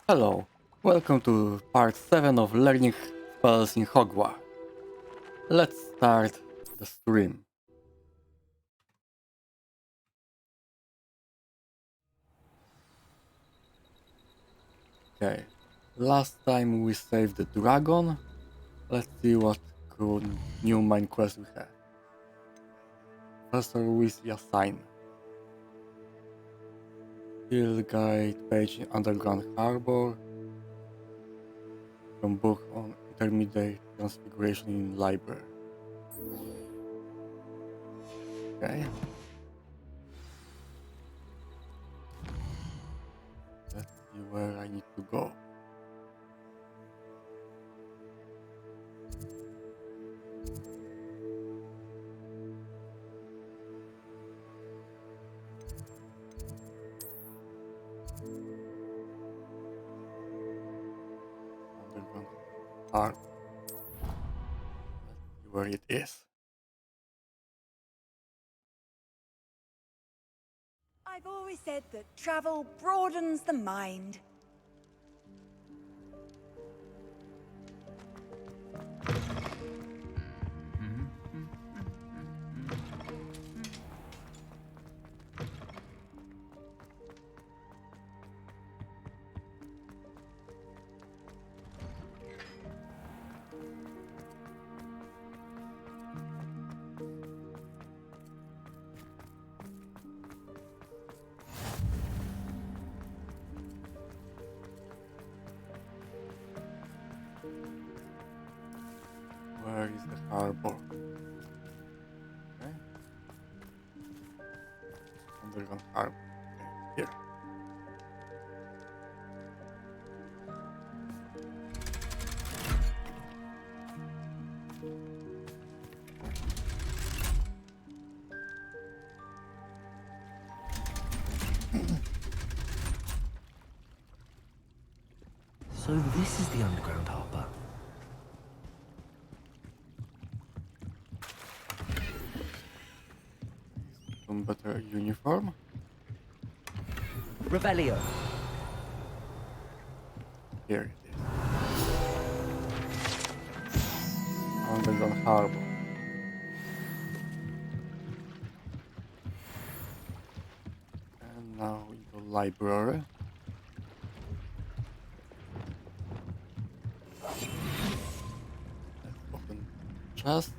Hello, welcome to part 7 of learning spells in Hogwarts. Let's start the stream. Okay, last time we saved the dragon. Let's see what new main quest we have. Professor Weasley assigned. Field guide page in Underground Harbor. From book on intermediate transfiguration in library. Okay. Let's see where I need to go. Underground Harbor. Let's see where it is. I've always said that travel broadens the mind. Where is the harbor? Okay. Underground harbor. Okay, here. So this is the underground harbour. Some better uniform. Revelio. Here it is. Underground harbor. And now into library. Let's open chest.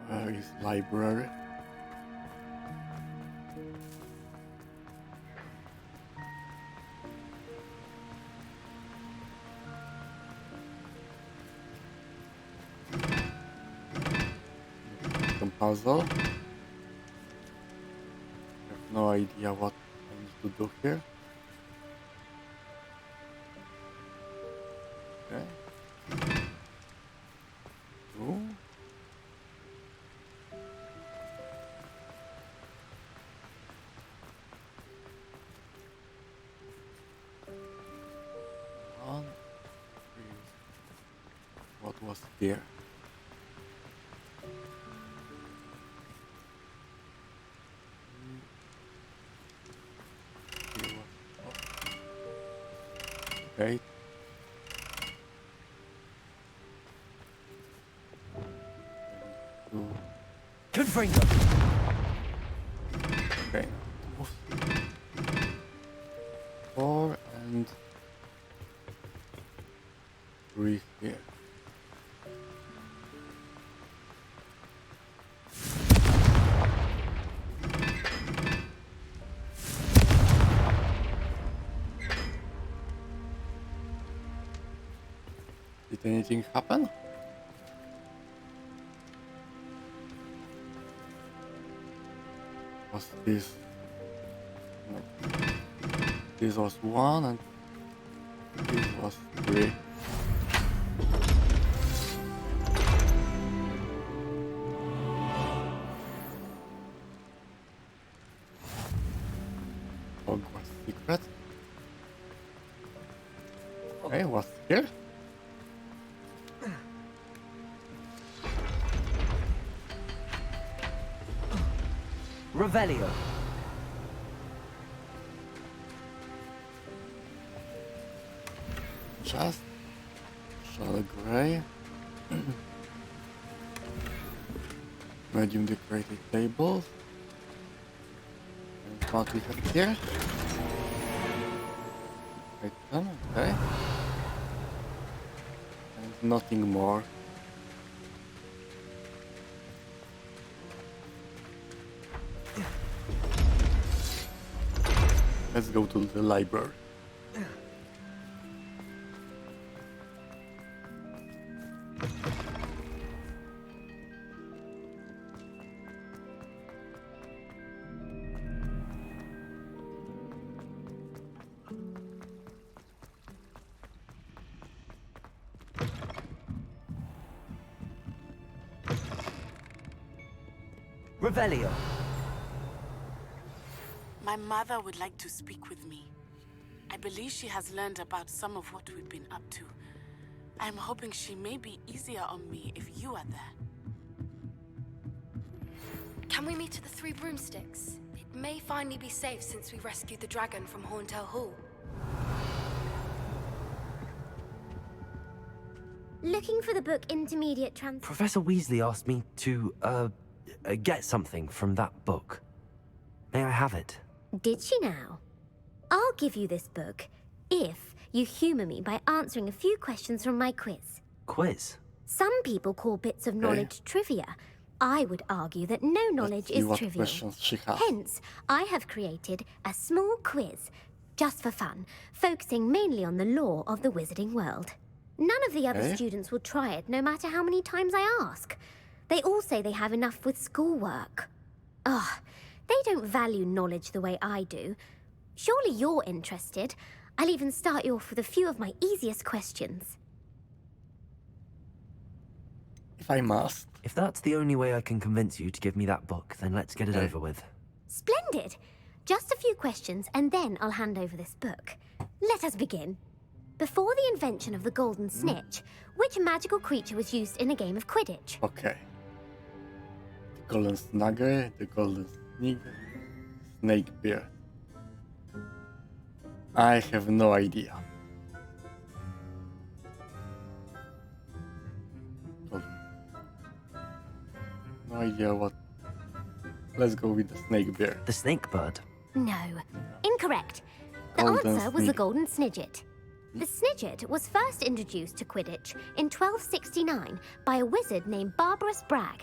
Where is library? Some puzzle. I have no idea what I need to do here. Okay. Two. One. Three. What was here? Here was- Okay. Two. Confringo. Okay. Four and three here. Did anything happen? Was this? No. This was one and this was three. Revelio. Just shell gray. Medium decorated tables. And what we have here? Item, okay. And nothing more. Let's go to the library. Revelio. My mother would like to speak with me. I believe she has learned about some of what we've been up to. I'm hoping she may be easier on me if you are there. Can we meet at the Three Broomsticks? It may finally be safe since we rescued the dragon from Horntail Hall. Looking for the book Intermediate Trans... Professor Weasley asked me to, get something from that book. May I have it? Did she now? I'll give you this book if you humor me by answering a few questions from my quiz. Quiz? Some people call bits of knowledge trivia. I would argue that no knowledge is trivial. Questions she has. Hence, I have created a small quiz, just for fun, focusing mainly on the lore of the wizarding world. None of the other students will try it, no matter how many times I ask. They all say they have enough with schoolwork. Ugh, they don't value knowledge the way I do. Surely you're interested. I'll even start you off with a few of my easiest questions. If I must. If that's the only way I can convince you to give me that book, then let's get it over with. Splendid! Just a few questions, and then I'll hand over this book. Let us begin. Before the invention of the golden snitch, which magical creature was used in a game of Quidditch? Okay. The golden snugger, the golden snake beard. I have no idea. No idea what. Let's go with the snake beard. The snake bird? No. Incorrect. The Golden answer was the Snidget. golden snidget. The snidget was first introduced to Quidditch in 1269 by a wizard named Barbarous Bragg.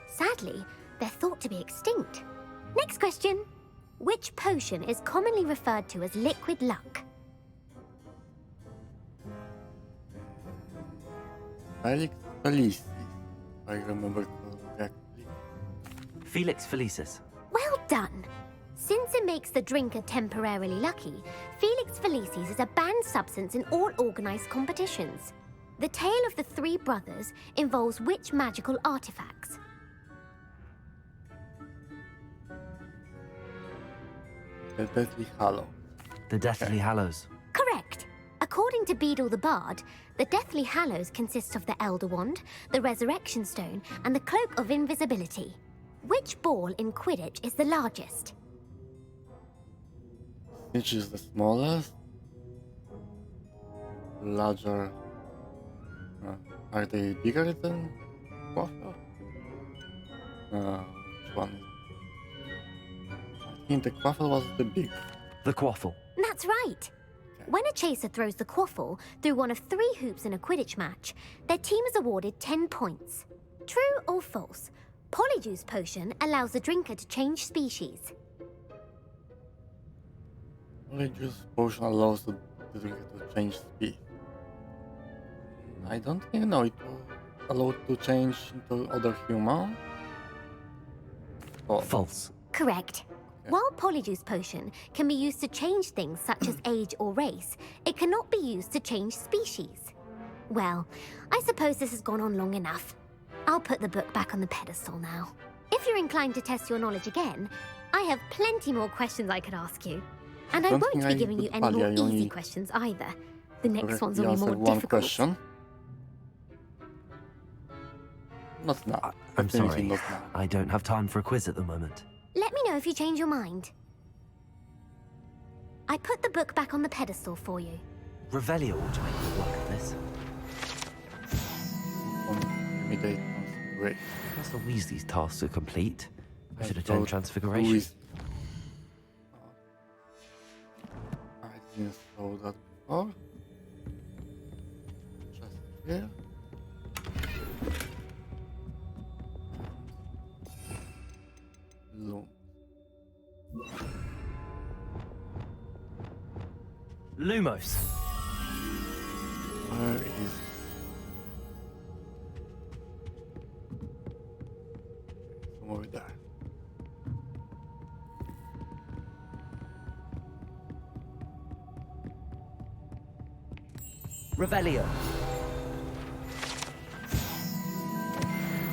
Sadly, they're thought to be extinct. Next question. Which potion is commonly referred to as liquid luck? Felix Felicis, if I remember correctly. Felix Felicis. Well done. Since it makes the drinker temporarily lucky, Felix Felicis is a banned substance in all organized competitions. The tale of the three brothers involves which magical artifacts? The Deathly Hallow. The Deathly Hallows. Correct. According to Beedle the Bard, the Deathly Hallows consist of the Elder Wand, the Resurrection Stone, and the Cloak of Invisibility. Which ball in Quidditch is the largest? Snitch is the smallest. Larger. Are they bigger than Quaffle? Which one is? I think the Quaffle was the big. The Quaffle. That's right. When a chaser throws the quaffle through one of 3 hoops in a Quidditch match, their team is awarded 10 points. True or false? Polyjuice Potion allows the drinker to change species. Polyjuice Potion allows the drinker to change speed. I don't even know it allowed to change into other human. Oh, False. Correct. While Polyjuice Potion can be used to change things such as age or race, it cannot be used to change species. Well, I suppose this has gone on long enough. I'll put the book back on the pedestal now. If you're inclined to test your knowledge again, I have plenty more questions I could ask you. And I don't won't think be I giving you could any value, more I easy only questions either. The next ones correctly will be more answered one difficult. question. Not now. I'm Definitely sorry. not now. I don't have time for a quiz at the moment. Let me know if you change your mind. I put the book back on the pedestal for you. Revelio ought to make me work at this. Immediate transfiguration. Professor Weasley's tasks are complete. I should thought attend who Transfiguration. is- I didn't saw that before. Just here. Loom. Lumos. Where is somewhere there? Revelio.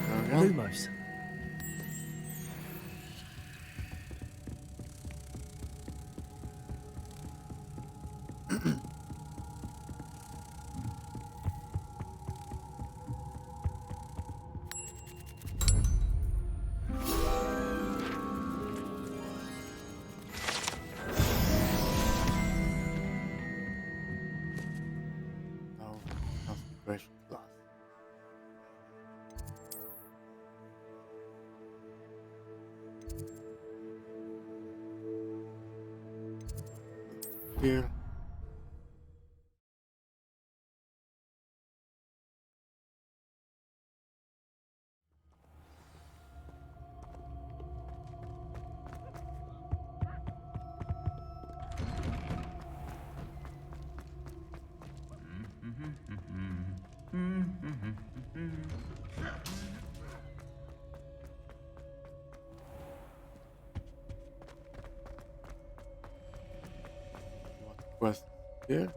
There we go. Lumos. Now, transfiguration class. Here. What quest here?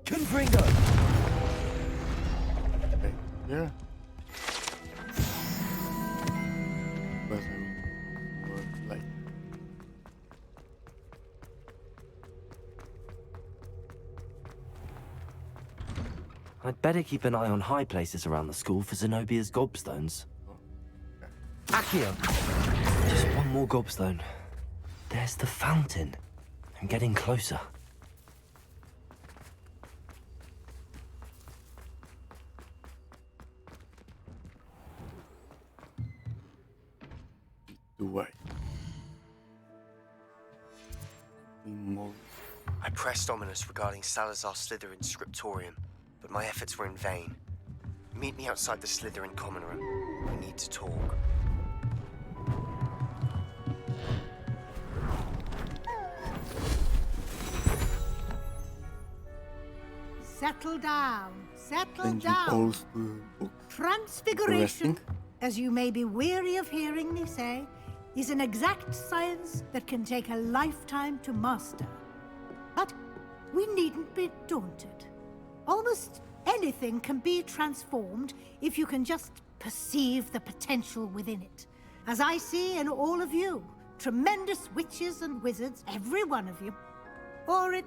Confringo. Okay, here. Quest I will work later. I'd better keep an eye on high places around the school for Zenobia's gobstones. Accio! Just one more gobstone. There's the fountain. I'm getting closer. The way. More. I pressed Ominous regarding Salazar Slytherin's scriptorium, but my efforts were in vain. Meet me outside the Slytherin common room. We need to talk. Settle down. Settle Changing down. calls to books. Transfiguration, Interesting. as you may be weary of hearing me say, is an exact science that can take a lifetime to master. But we needn't be daunted. Almost anything can be transformed if you can just perceive the potential within it. As I see in all of you, tremendous witches and wizards, every one of you. Or it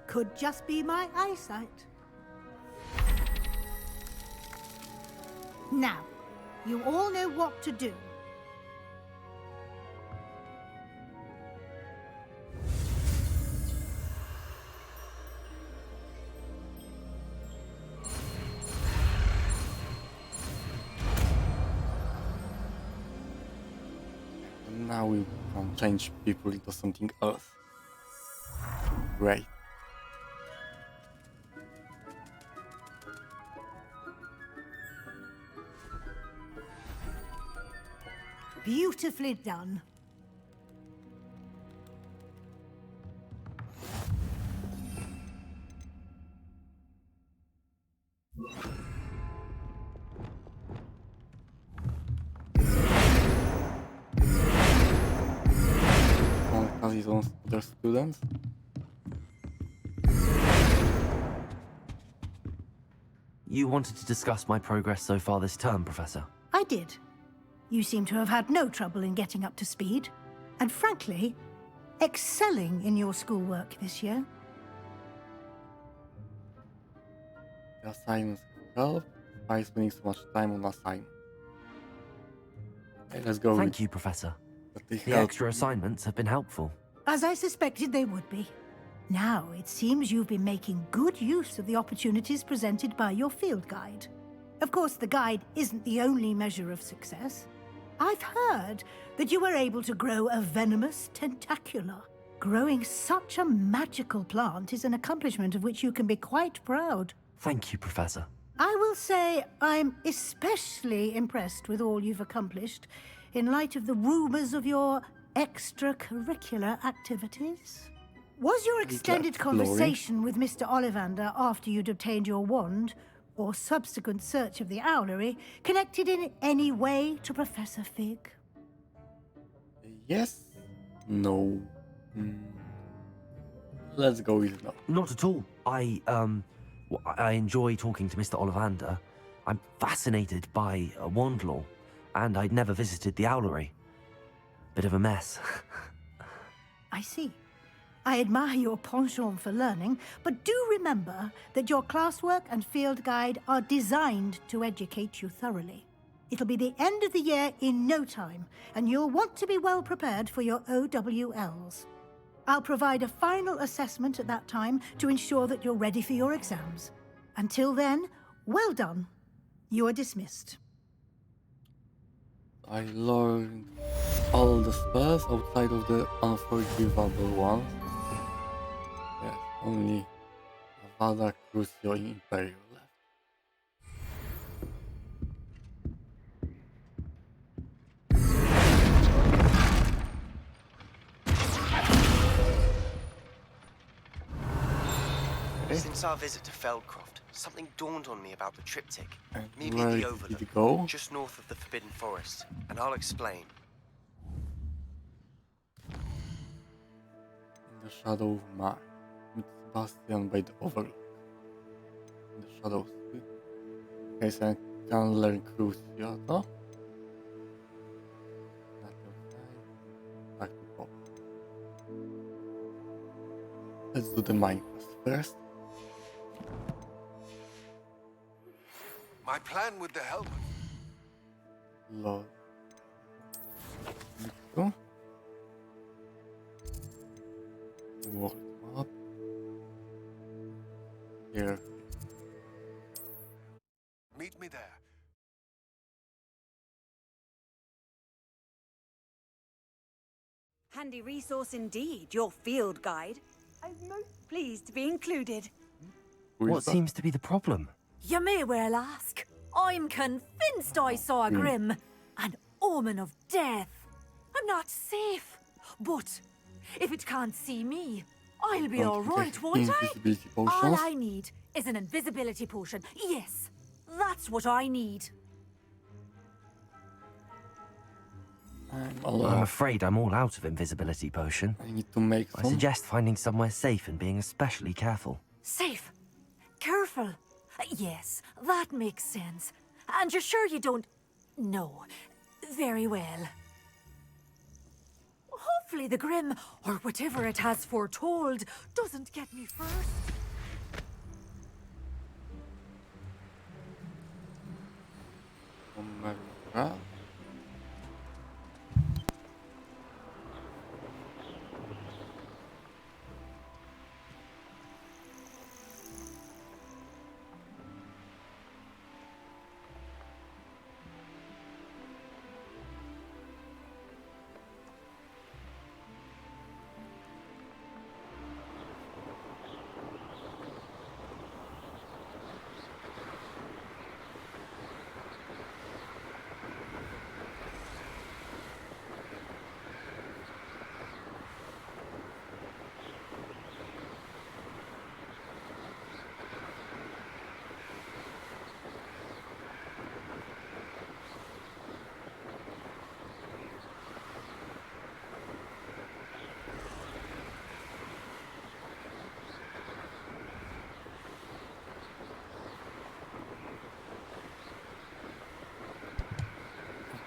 could just be my eyesight. Now, you all know what to do. And now we can change people into something else. Great. Beautifully done. One has his own other students. You wanted to discuss my progress so far this term, Professor? I did. You seem to have had no trouble in getting up to speed. And frankly, excelling in your schoolwork this year. The assignments help. Why spending so much time on assignment? Okay, let's go. Thank you, Professor. The extra assignments have been helpful. As I suspected they would be. Now, it seems you've been making good use of the opportunities presented by your field guide. Of course, the guide isn't the only measure of success. I've heard that you were able to grow a venomous tentacula. Growing such a magical plant is an accomplishment of which you can be quite proud. Thank you, Professor. I will say I'm especially impressed with all you've accomplished in light of the rumors of your extracurricular activities. Was your extended conversation with Mr. Ollivander after you'd obtained your wand, or subsequent search of the owlery, connected in any way to Professor Fig? Yes. No. Let's go with no. Not at all. I enjoy talking to Mr. Ollivander. I'm fascinated by wand lore, and I'd never visited the owlery. Bit of a mess. I see. I admire your penchant for learning, but do remember that your classwork and field guide are designed to educate you thoroughly. It'll be the end of the year in no time, and you'll want to be well prepared for your OWLs. I'll provide a final assessment at that time to ensure that you're ready for your exams. Until then, well done. You are dismissed. I learned all the spells outside of the unforgivable ones. Yes, only Avada Crucio Imperio left. Since our visit to Feldcroft, something dawned on me about the triptych. And Meet me where at the did Overlook, it go? just north of the Forbidden Forest, and I'll explain. In the shadow of Mar. Meet Sebastian by the Overlook. In the shadows. Okay, so I can learn Crucio, no? Back to Pop. Let's do the mine quest first. My plan with the helmet. Lord. Go. World map. Here. Meet me there. Handy resource indeed, your field guide. I'm most pleased to be included. Who is What that? seems to be the problem? You may well ask. I'm convinced I saw a grim, an omen of death. I'm not safe, but if it can't see me, I'll be all right, won't I? Invisibility All potions. I need is an invisibility potion. Yes, that's what I need. I'm I'm alone. afraid I'm all out of invisibility potion. I need to make I some. suggest finding somewhere safe and being especially careful. Safe. Careful. Yes, that makes sense. And you're sure you don't... No. Very well. Hopefully the Grim, or whatever it has foretold, doesn't get me first. America.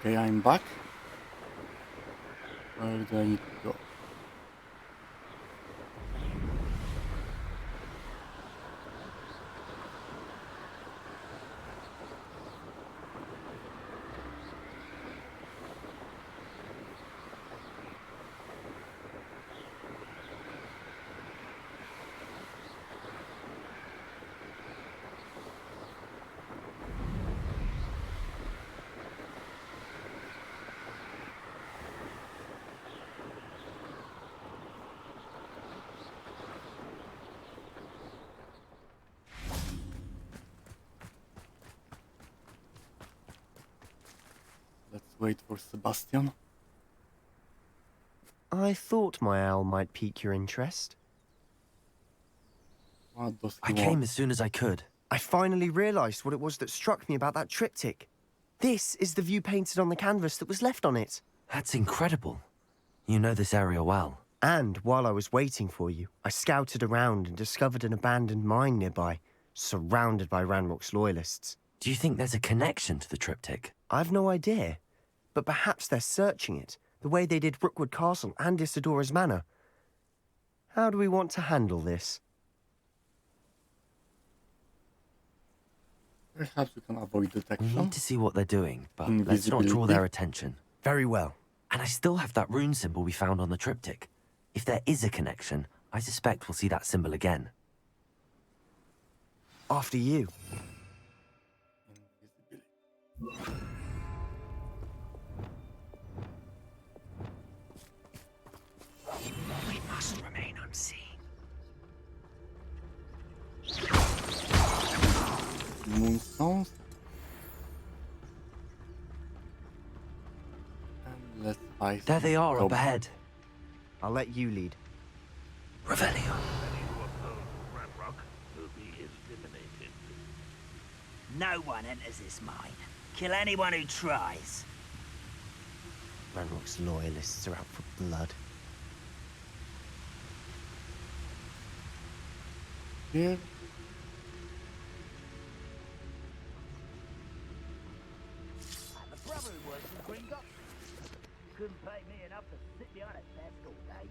Okay, I'm back. Where do I need to go? wait for Sebastian. I thought my owl might pique your interest. What does I he came want? as soon as I could. I finally realized what it was that struck me about that triptych. This is the view painted on the canvas that was left on it. That's incredible. You know this area well. And while I was waiting for you, I scouted around and discovered an abandoned mine nearby, surrounded by Ranrock's loyalists. Do you think there's a connection to the triptych? I've no idea, but perhaps they're searching it, the way they did Rookwood Castle and Isidora's Manor. How do we want to handle this? Perhaps we can avoid We detection. need to see what they're doing, but let's not draw their attention. Very well. And I still have that rune symbol we found on the triptych. If there is a connection, I suspect we'll see that symbol again. After you. We must remain unseen. Moonstones. And let's fight. There they are up Rob. ahead. I'll let you lead. Revelio. No one enters this mine. Kill anyone who tries. Ranrock's loyalists are out for blood. Here. I'm a brother who works in Green Goblin. Couldn't pay me enough to sit behind a desk all day.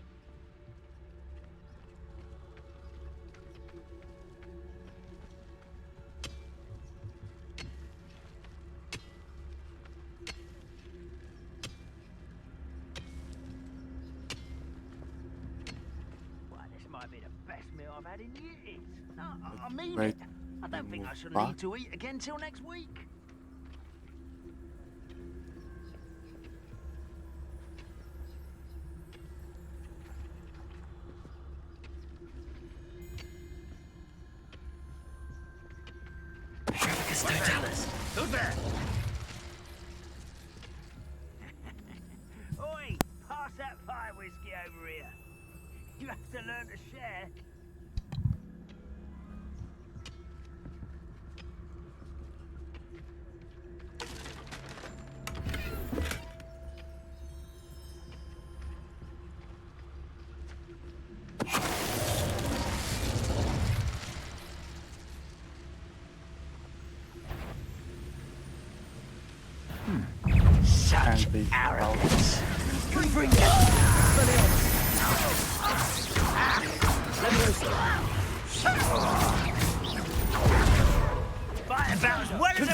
Well, this might be the best meal I've had in years. No, I mean Wait, it. I don't think I should back. need to eat again till next week. Who's there? Oi! Pass that fire whiskey over here. You have to learn to share. And Such they arrogance. Fight about as well as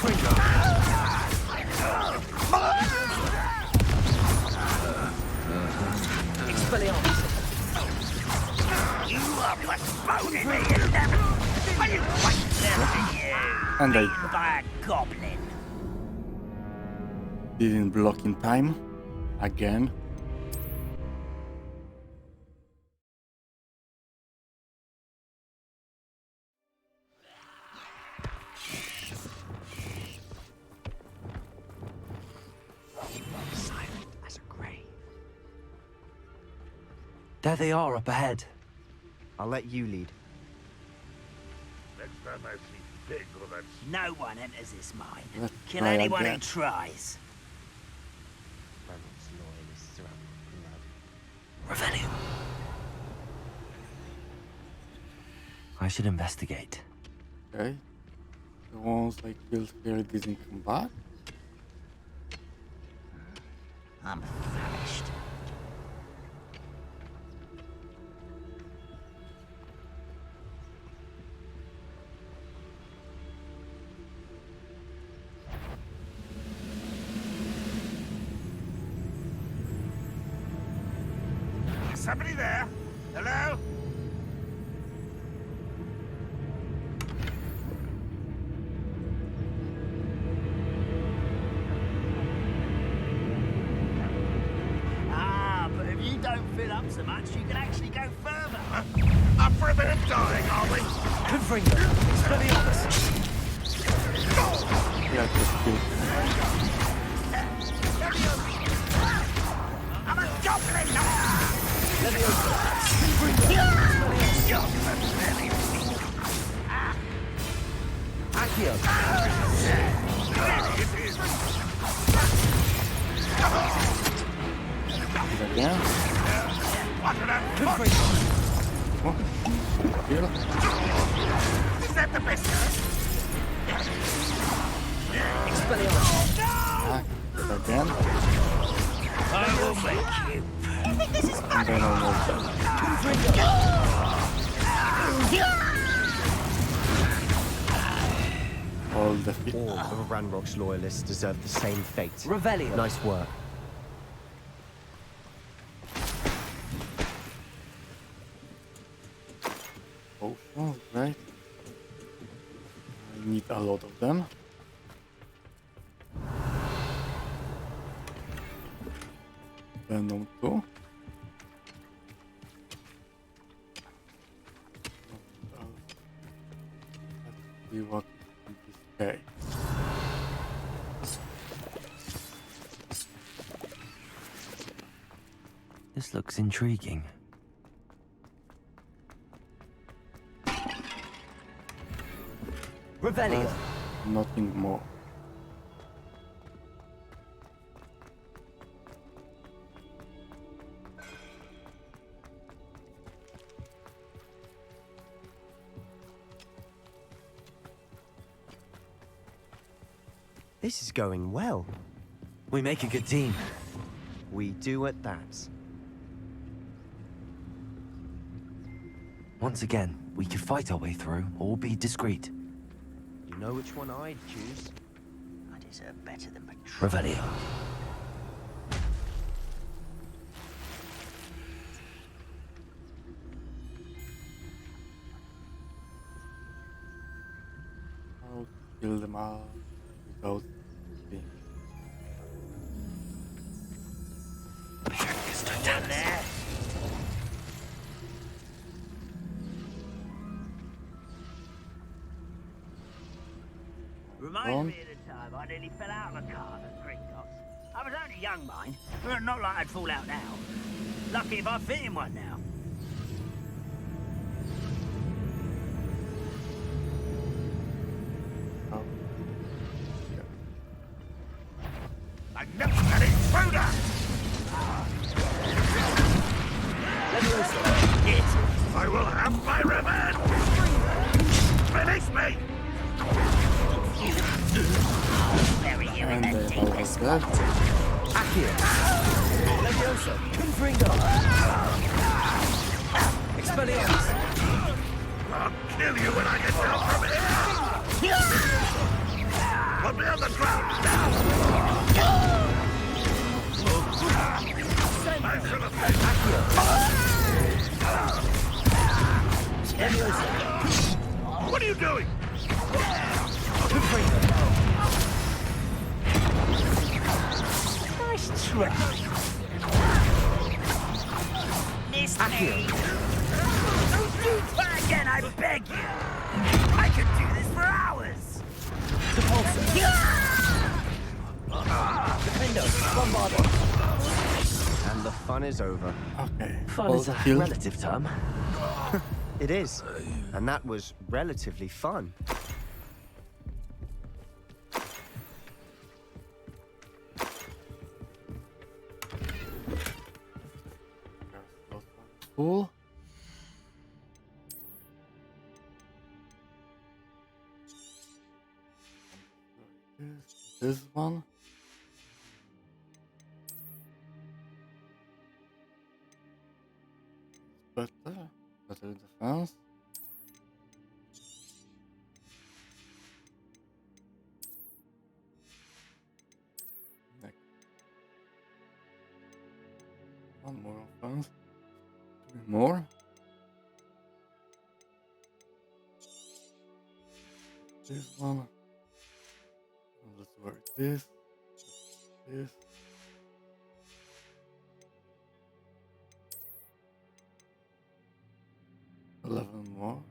you are postponing me And I by a goblin. didn't block in time. Again. Silent as a grave. There they are up ahead. I'll let you lead. Next time I see pig or that No one enters this mine. Let's Kill try anyone again. who tries. Ranrock's loyalists are out for blood. Revelio. I should investigate. Okay. The ones I killed here didn't come back. I'm famished. Somebody there? Hello? Ah, but if you don't fill up so much, you can actually go further. Up for a bit of dying, are we? Confringo. Yeah, just killed. Accio! Again. Oh, here. Is that the best? Expelliarmus! Ah, again. I will make you. And then almost all defeat. All of Ranrock's loyalists deserve the same fate. Revelio! Nice work. Potions, right? I need a lot of them. Venom too. Let's see what in this case. This looks intriguing. Revelio! Nothing more. This is going well. We make a good team. We do at that. Once again, we could fight our way through, or be discreet. You know which one I'd choose? I deserve better than betrayal. Revelio. I'll kill them all without being. Down there. Reminds me of the time I nearly fell out of a car at Gringotts. I was only young, mind. Not like I'd fall out now. Lucky if I fit in one now. Oh. Yeah. I know an intruder! Yes. I will have my revenge! Finish me! Very And then irritating. all of that. Accio! Levioso! Confringo! Expelliarmus! I'll kill you when I get down from here! Put me on the ground now! I should have been. Levioso! What are you doing? Confringo! Nice try. Miss Accio! me. Don't do that again, I beg you. I could do this for hours. Repulsor! Defendo! Bombardo! And the fun is over. Okay. Fun all is a killed. relative term. It is. And that was relatively fun. Cool. This one. Better defense. Next. One more offense. 3 more. This one. And let's work this. This. $11 more.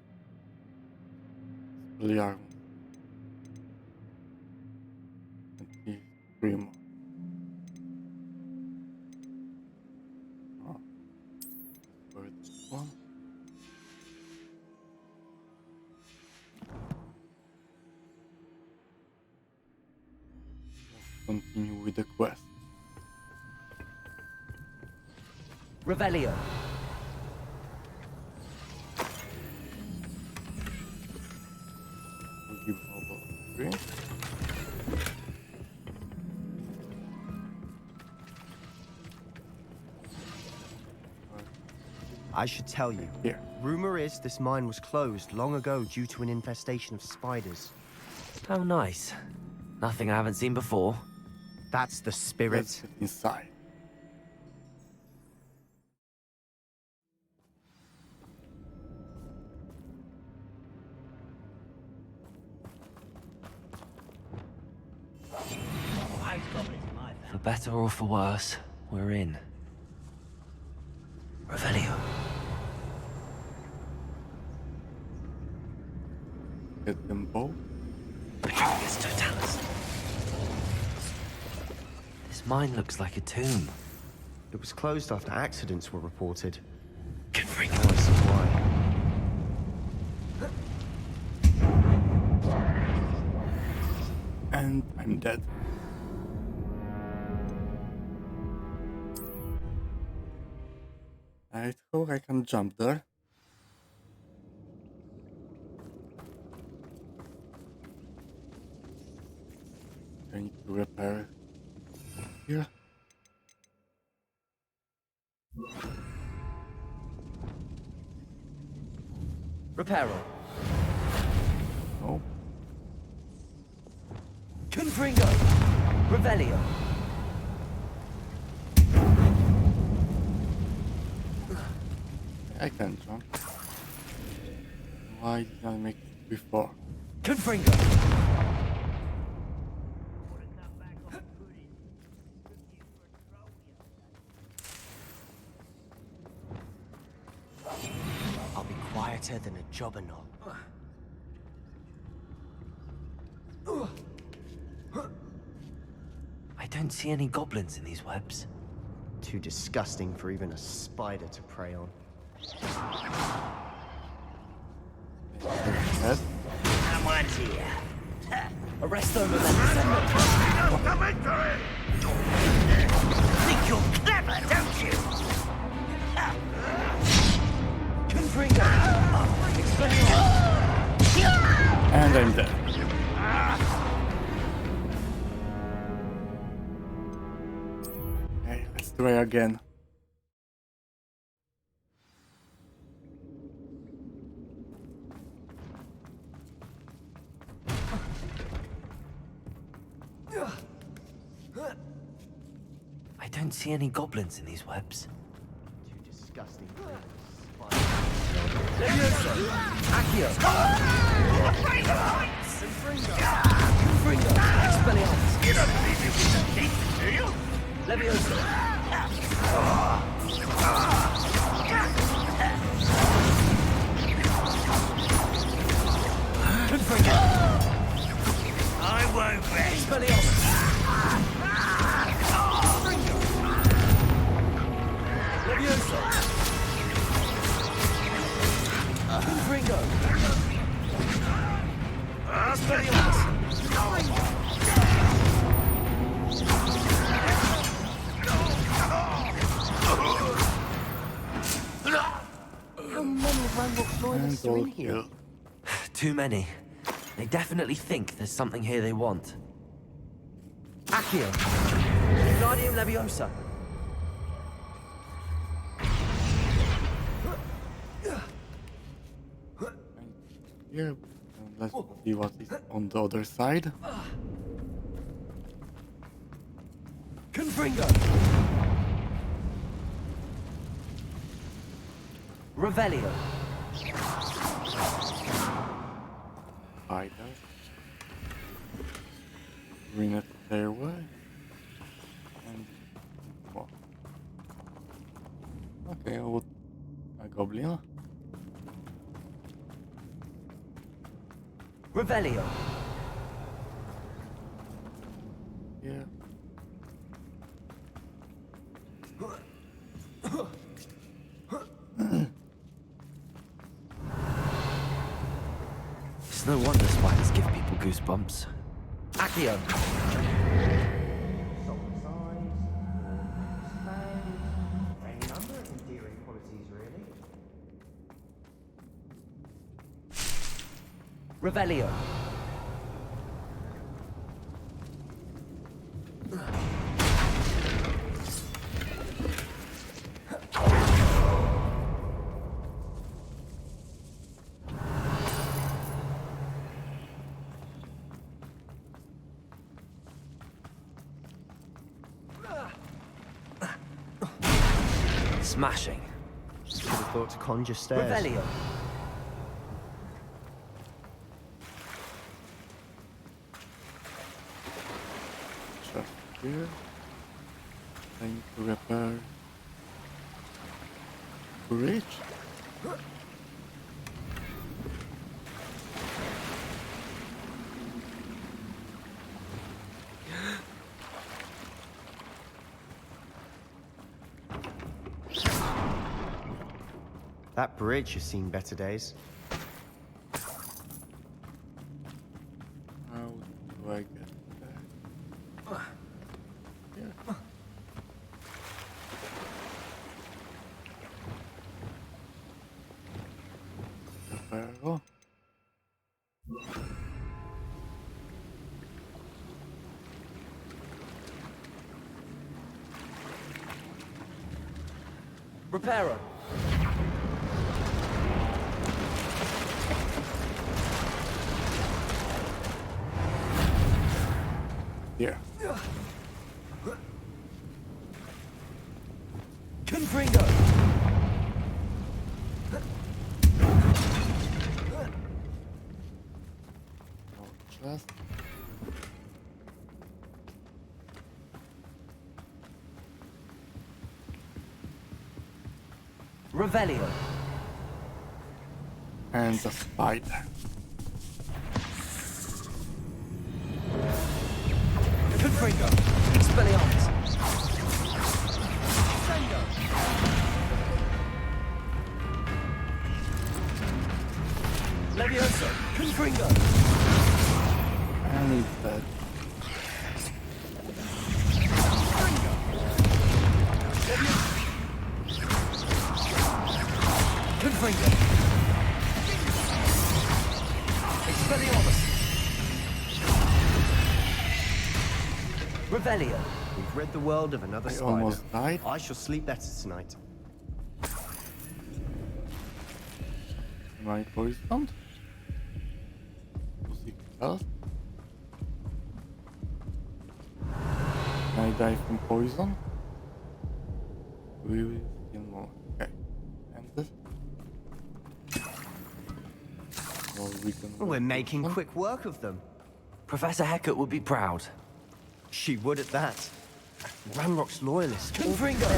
Expelliarmus. 23 more. Oh. Where is this one? with the quest. Revelio. We'll give Hobo 3. I should tell you. Here. Rumor is this mine was closed long ago due to an infestation of spiders. How nice. Nothing I haven't seen before. That's the spirit. Let's get inside. For better or for worse, we're in. Revelio. Get them both. Petronius Totalis. This mine looks like a tomb. It was closed after accidents were reported. Good freak. Now I see why. And I'm dead. I hope I can jump there. I need to repair here. Reparo. Oh, Confringo. Revelio. I can jump. Why did I make it before? Confringo. I'll be quieter than a jobberknoll. I don't see any goblins in these webs. Too disgusting for even a spider to prey on. Yes. Someone's here. Arrest them and then The victory! Think you're clever, don't you? Confringo. And I'm dead. Okay, let's try again. I don't see any goblins in these webs. Too disgusting for even a spider. Accio. Confringo. Expelliarmus. You don't leave me with the teeth, do you? Leviosa. Confringo. I won't rest. Expelliarmus. Leviosa. Confringo. Expelliarmus. How many Randolph loyalists are in And here? Too many. They definitely think there's something here they want. Accio. Wingardium Leviosa. Here, let's see what is on the other side. Confringo. Revelio. Spider. Green stairway. And what? Okay, what? A goblin. Revelio. Yeah. It's no wonder spiders give people goosebumps. Accio. Revelio. Smashing. Should have thought to conjure stairs. Revelio. Just here. I need to repair bridge. That bridge has seen better days. How do I get there? Here. Reparo. Reparo. Here. Confringo. No chest. Revelio. And the spider. Confringo. Expelliarmus. Confringo. Levioso. Confringo. And he's dead. Confringo. Expelliarmus. Revelio. We've rid the world of another I spider. almost died. I shall sleep better tonight. Am I poisoned? Music else? Can I die from poison? We will see more. Okay. And this? Well, we can We're making quick work of them. Professor Hecat would be proud. She would at that. Ranrock's loyalists. Confringo.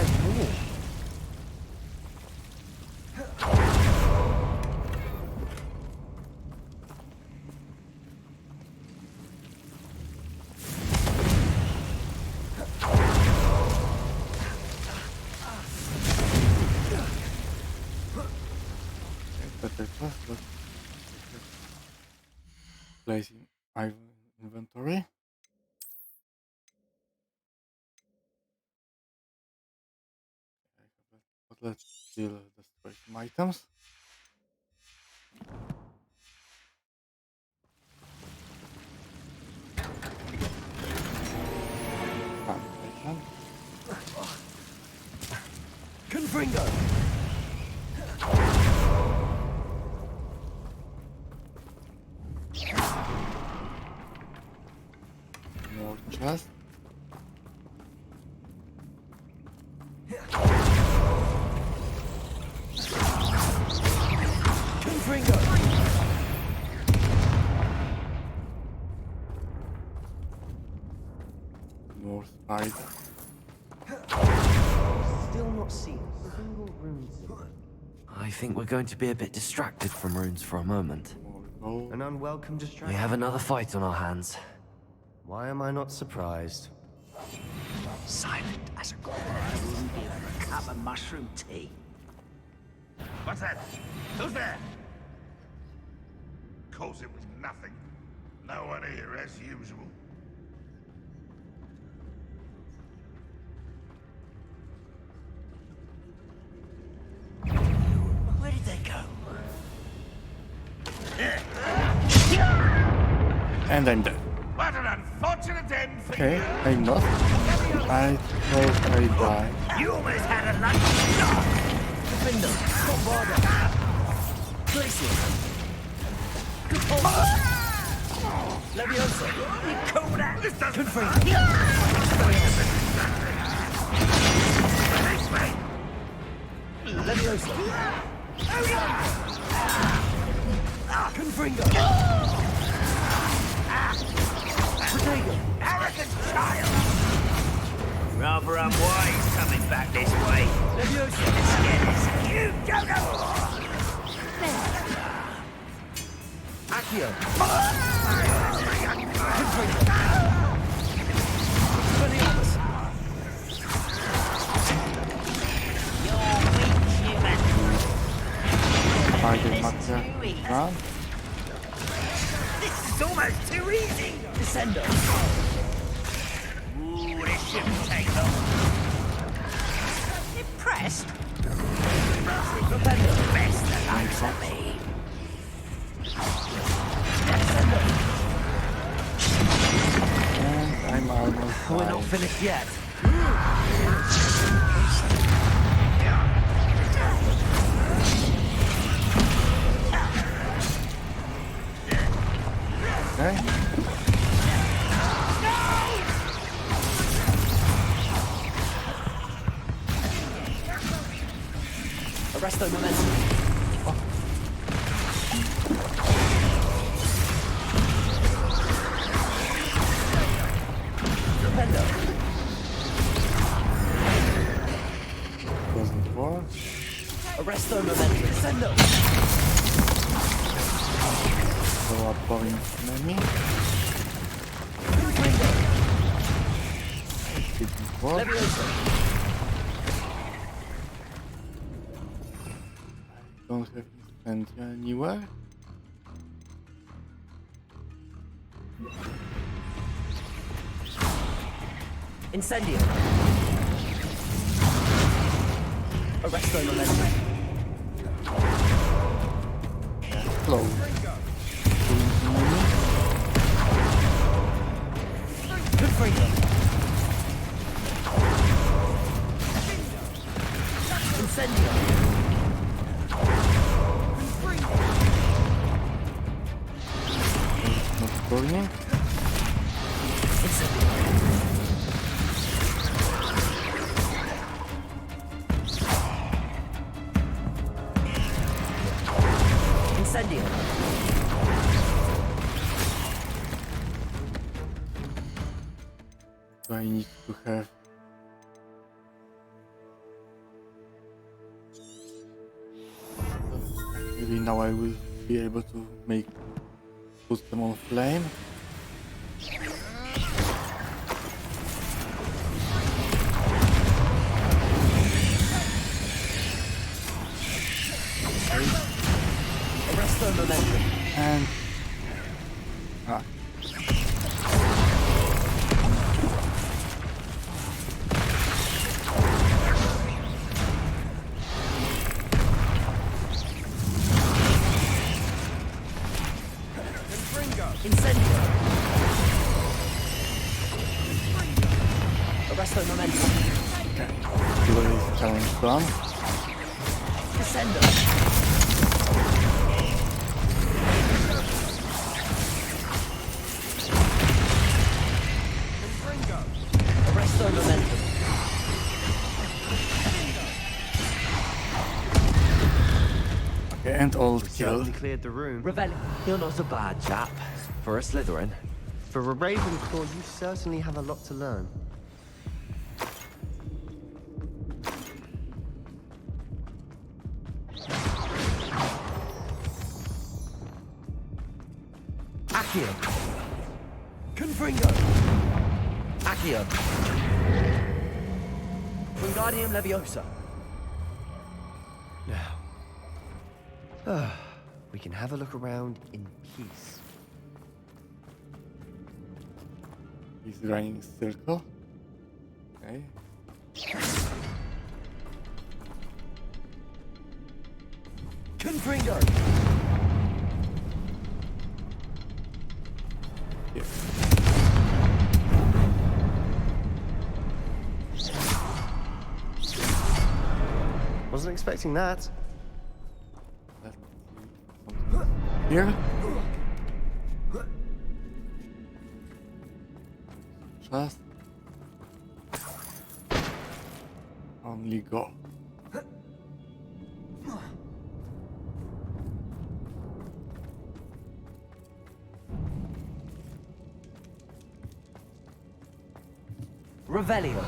Better class, but placing my inventory. But let's still destroy some items. Sanitation. Confringo. More chest. Confringo. More spider. Still not seen a single rune. I think we're going to be a bit distracted from runes for a moment. More gold. An unwelcome distraction. We have another fight on our hands. Why am I not surprised? Silent as a corpse. I wouldn't give her a cup of mushroom tea. What's that? Who's there? Calls it was nothing. No one here as usual. Where did they go? And I'm dead. What an unfortunate end for Okay, you. I'm not. I thought I died. You almost had a lucky shot. Defender, stop border. Glacier. Good hold. Leviosa. You call that? This doesn't Confirm. Leviosa. Confringo. Protego. Arrogant child. Rather unwise coming back this way. Leviosa. You Jogo. Accio. You're weak, human. Spider This Master too easy. run. This is almost too easy. Descendo. Ooh, this shouldn't take long. Impressed? Propender. Best the likes of me. And I'm almost We're not dying. finished yet. Okay. Arresto momentum. Propender. Doesn't work. Arresto momentum. Descendo. So a point enemy. Didn't work. Leviosa. Don't have incendia anywhere. Incendio. Arresto momentum. Close. Confringo. Incendio. Not burning. Incendio. So I need to have maybe now I will be able to put them on flame. Arresto momentum. And Incendio. Arresto momentum. duelist challenge done. Descendo. Arresto momentum. Okay, and all killed. Certainly cleared the room. Revelli. You're not a bad chap. For a Slytherin. For a Ravenclaw, you certainly have a lot to learn. Accio. Confringo. Accio. Wingardium Leviosa. Now, we can have a look around in peace. He's running circle. Okay. Confringo. Wasn't expecting that. Let's see something here. Just only go. Revelio.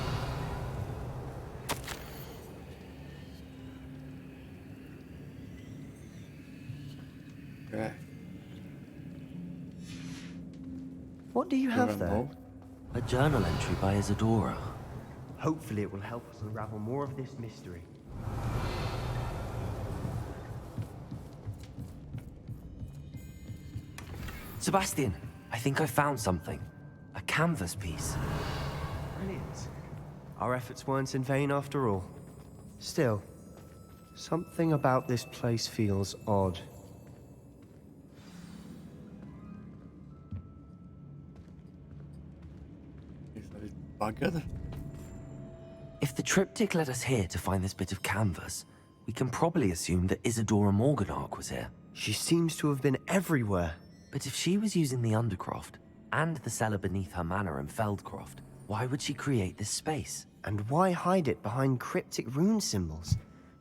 Okay. What do you have there? Remote. A journal entry by Isadora. Hopefully it will help us unravel more of this mystery. Sebastian, I think I found something. A canvas piece. Brilliant. Our efforts weren't in vain after all. Still, something about this place feels odd. Is that it buggered? If the triptych led us here to find this bit of canvas, we can probably assume that Isadora Morganach was here. She seems to have been everywhere. But if she was using the Undercroft, and the cellar beneath her manor in Feldcroft, why would she create this space? And why hide it behind cryptic rune symbols?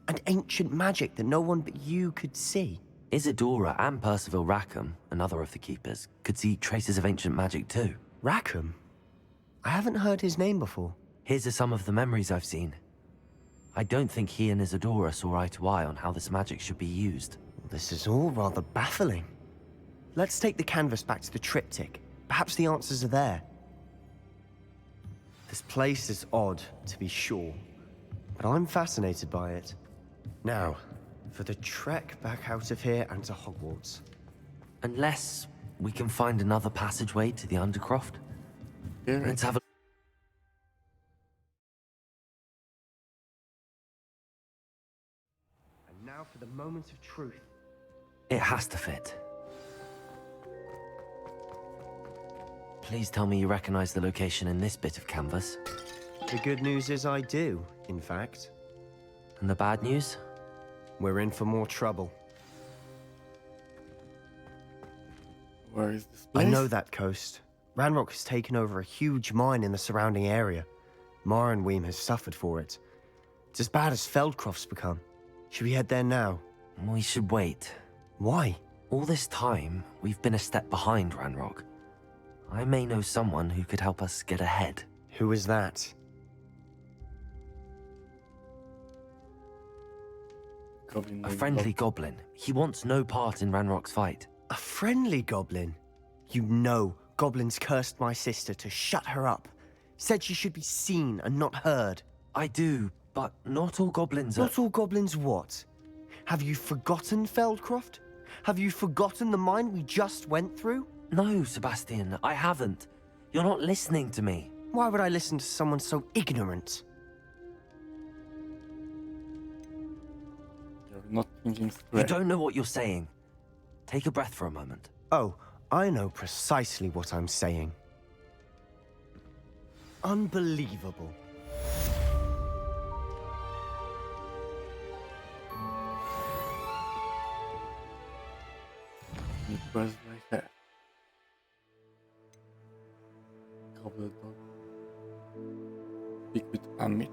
And ancient magic that no one but you could see? Isadora and Percival Rackham, another of the Keepers, could see traces of ancient magic too. Rackham? I haven't heard his name before. His are some of the memories I've seen. I don't think he and Isadora saw eye to eye on how this magic should be used. This is all rather baffling. Let's take the canvas back to the triptych. Perhaps the answers are there. This place is odd, to be sure, but I'm fascinated by it. Now, for the trek back out of here and to Hogwarts. Unless we can find another passageway to the Undercroft. Here. Let's have a... And now for the moment of truth. It has to fit. Please tell me you recognize the location in this bit of canvas. The good news is I do, in fact. And the bad news? We're in for more trouble. Where is this place? I know that coast. Ranrock has taken over a huge mine in the surrounding area. Marrenweem has suffered for it. It's as bad as Feldcroft's become. Should we head there now? We should wait. Why? All this time, we've been a step behind Ranrock. I may know someone who could help us get ahead. Who is that? Goblin A named friendly goblin. He wants no part in Ranrock's fight. A friendly goblin? You know, goblins cursed my sister to shut her up. Said she should be seen and not heard. I do, but not all goblins are... Not all goblins what? Have you forgotten Feldcroft? Have you forgotten the mine we just went through? No, Sebastian, I haven't. You're not listening to me. Why would I listen to someone so ignorant? You're not thinking You straight. don't know what you're saying. Take a breath for a moment. Oh, I know precisely what I'm saying. Unbelievable. It was like that. Couple of dogs. Speak with Amit.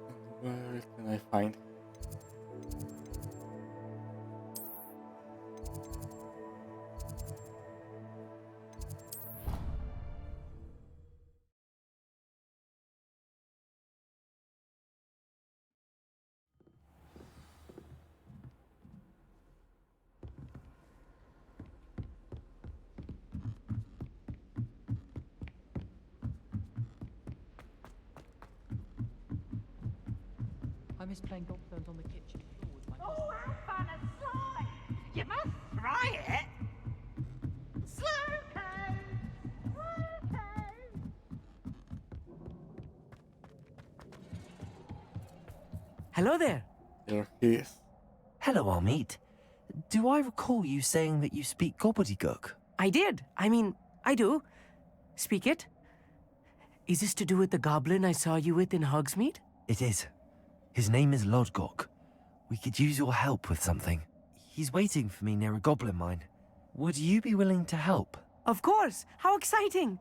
And where can I find him? I miss playing gobstones on the kitchen floor with my Oh, how fun and slide! You must try it! Slowpoke! Slowpoke! Hello there. There he is. Hello, Amit. Do I recall you saying that you speak gobbledygook? I did. I mean, I do. Speak it. Is this to do with the goblin I saw you with in Hogsmeade? It is. His name is Lodgok. We could use your help with something. He's waiting for me near a goblin mine. Would you be willing to help? Of course! How exciting!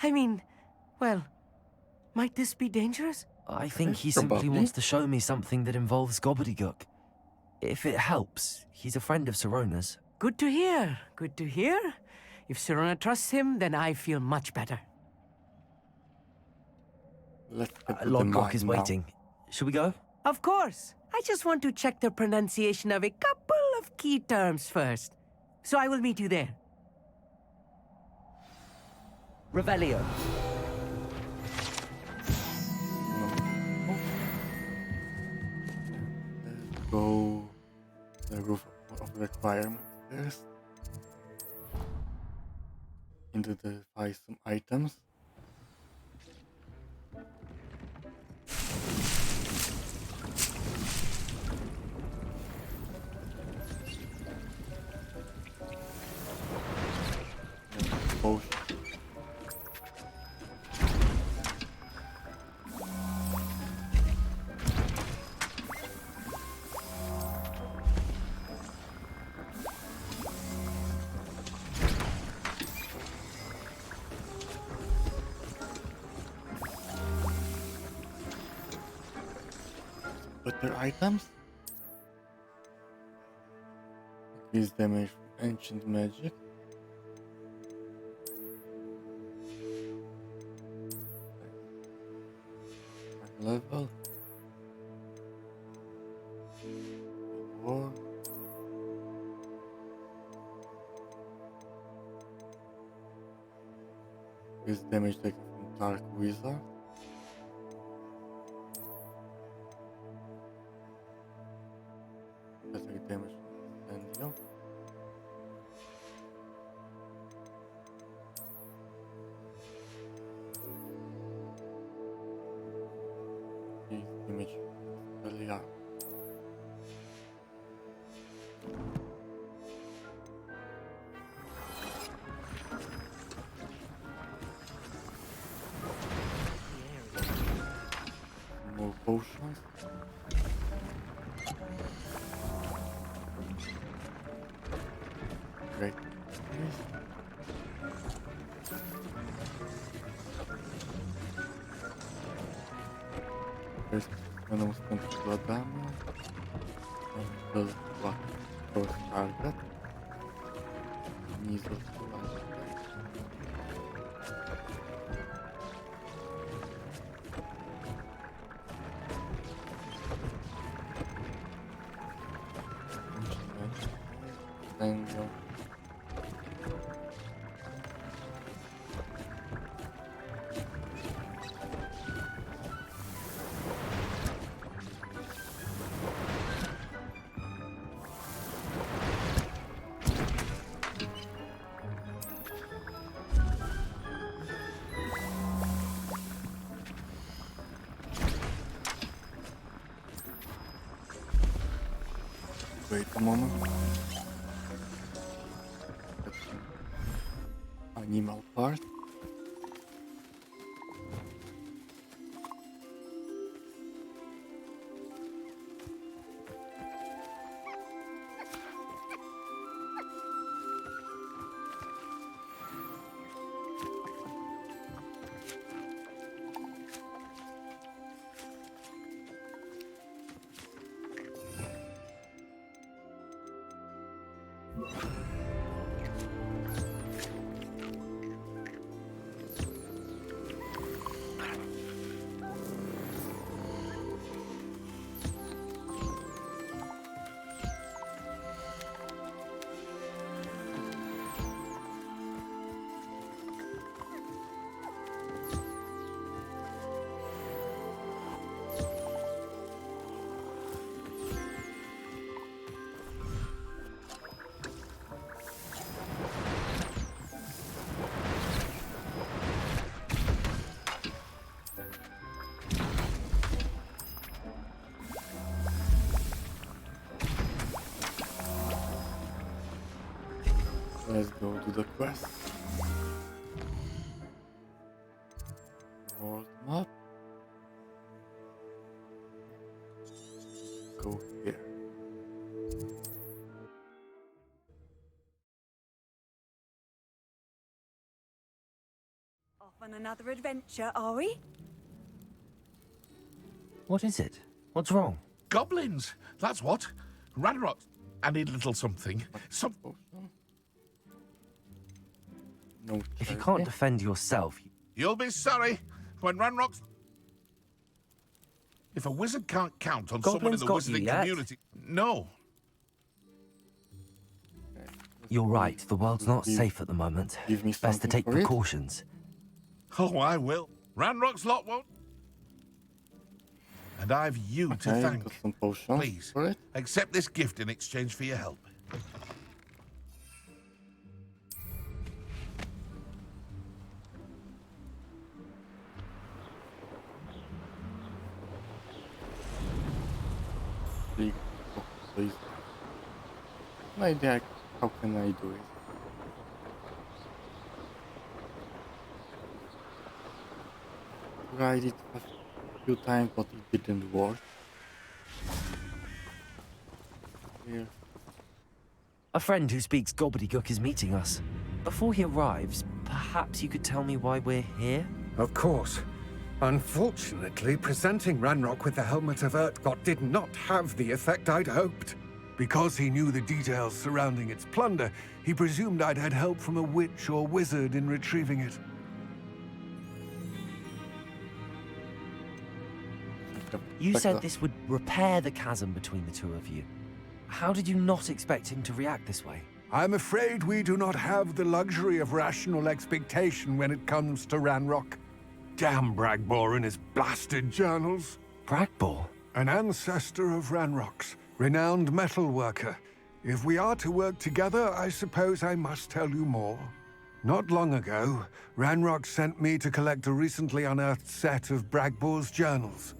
I mean, well, might this be dangerous? I think he simply wants to show me something that involves gobbledygook. If it helps, he's a friend of Sirona's. Good to hear, good to hear. If Sirona trusts him, then I feel much better. Let's get to the Lodgok mine is now. waiting. Should we go? Of course. I just want to check the pronunciation of a couple of key terms first. So I will meet you there. Revelio. Let's go the roof of requirements first. Identify some items. Potion. Better items. Increase damage from ancient magic. Level. War. Increase damage taken from Dark Wizard. Better damage from Incendio. Increase damage from Belia. More potions. Great. First, animals control damage. Until block first target. Measles target. Tango. Wait a moment. Animal part. Let's go to the quest. World map. Go here. Off on another adventure, are we? What is it? What's wrong? Goblins! That's what. Ranrock. I need a little something. Some. No. If you can't defend yourself, You'll be sorry when Ranrock's. If a wizard can't count on someone in Goblins the got you wizarding yet? community. No. you're right. The world's not safe at the moment. Give me Best to something take for it? precautions. Oh, I will. Ranrock's lot won't. And I've you to Okay, thank. got some potions Please, for it. accept this gift in exchange for your help. Big please. No idea how can I do it. Tried it a few times but it didn't work. Here. A friend who speaks gobbledygook is meeting us. Before he arrives, perhaps you could tell me why we're here? Of course. Unfortunately, presenting Ranrock with the Helmet of Urtkot did not have the effect I'd hoped. Because he knew the details surrounding its plunder, he presumed I'd had help from a witch or wizard in retrieving it. You said this would repair the chasm between the two of you. How did you not expect him to react this way? I'm afraid we do not have the luxury of rational expectation when it comes to Ranrock. Damn Bragbor and his blasted journals. Bragbor? An ancestor of Ranrock's, renowned metal worker. If we are to work together, I suppose I must tell you more. Not long ago, Ranrock sent me to collect a recently unearthed set of Bragbor's journals.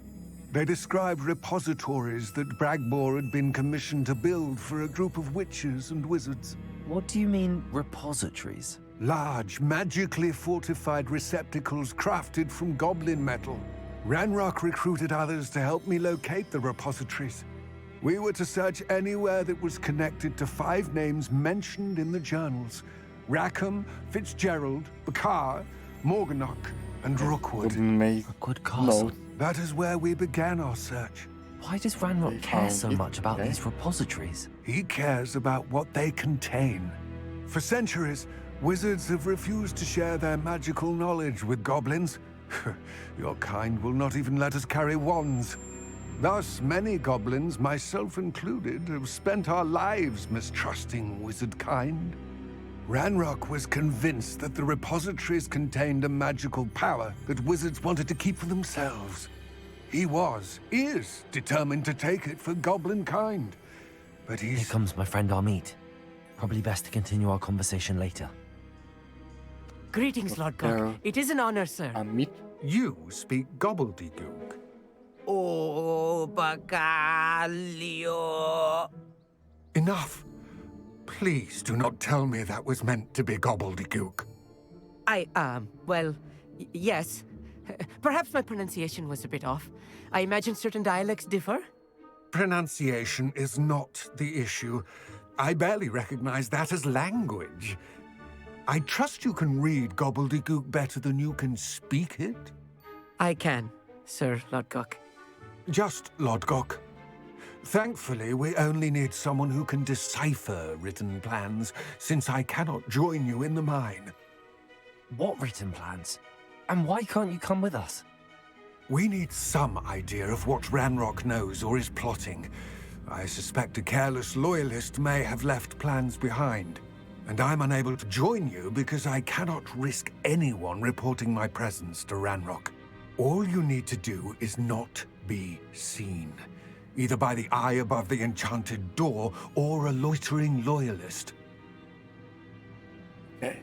They described repositories that Bragbor had been commissioned to build for a group of witches and wizards. What do you mean, repositories? Large, magically fortified receptacles crafted from goblin metal. Ranrock recruited others to help me locate the repositories. We were to search anywhere that was connected to 5 names mentioned in the journals. Rackham, Fitzgerald, Bakar, Morganach, and Rookwood. Rookwood Castle. That is where we began our search. Why does Ranrock care so much about these repositories? He cares about what they contain. For centuries, wizards have refused to share their magical knowledge with goblins. Your kind will not even let us carry wands. Thus, many goblins, myself included, have spent our lives mistrusting wizard kind. Ranrock was convinced that the repositories contained a magical power that wizards wanted to keep for themselves. He is determined to take it for goblin kind. But Here comes my friend Amit. Probably best to continue our conversation later. Greetings, Lord Gok. It is an honor, sir. Amit? You speak gobbledygook. Oh, Bagalio. Enough. Please do not tell me that was meant to be gobbledygook. Well, yes. Perhaps my pronunciation was a bit off. I imagine certain dialects differ. Pronunciation is not the issue. I barely recognize that as language. I trust you can read gobbledygook better than you can speak it? I can, Sir Lodgok. Just Lodgok. Thankfully, we only need someone who can decipher written plans, since I cannot join you in the mine. What written plans? And why can't you come with us? We need some idea of what Ranrock knows or is plotting. I suspect a careless loyalist may have left plans behind. And I'm unable to join you because I cannot risk anyone reporting my presence to Ranrock. All you need to do is not be seen. Either by the eye above the enchanted door, or a loitering loyalist. Okay.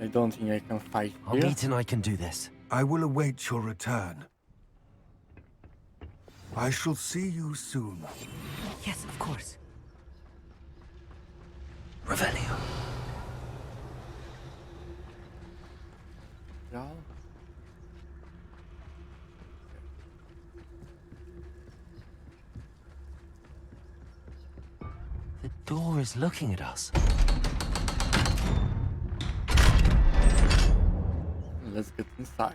I don't think I can fight here. Amit and I can do this. I will await your return. I shall see you soon. Yes, of course. Revelio. Yeah. door is looking at us. Let's get inside.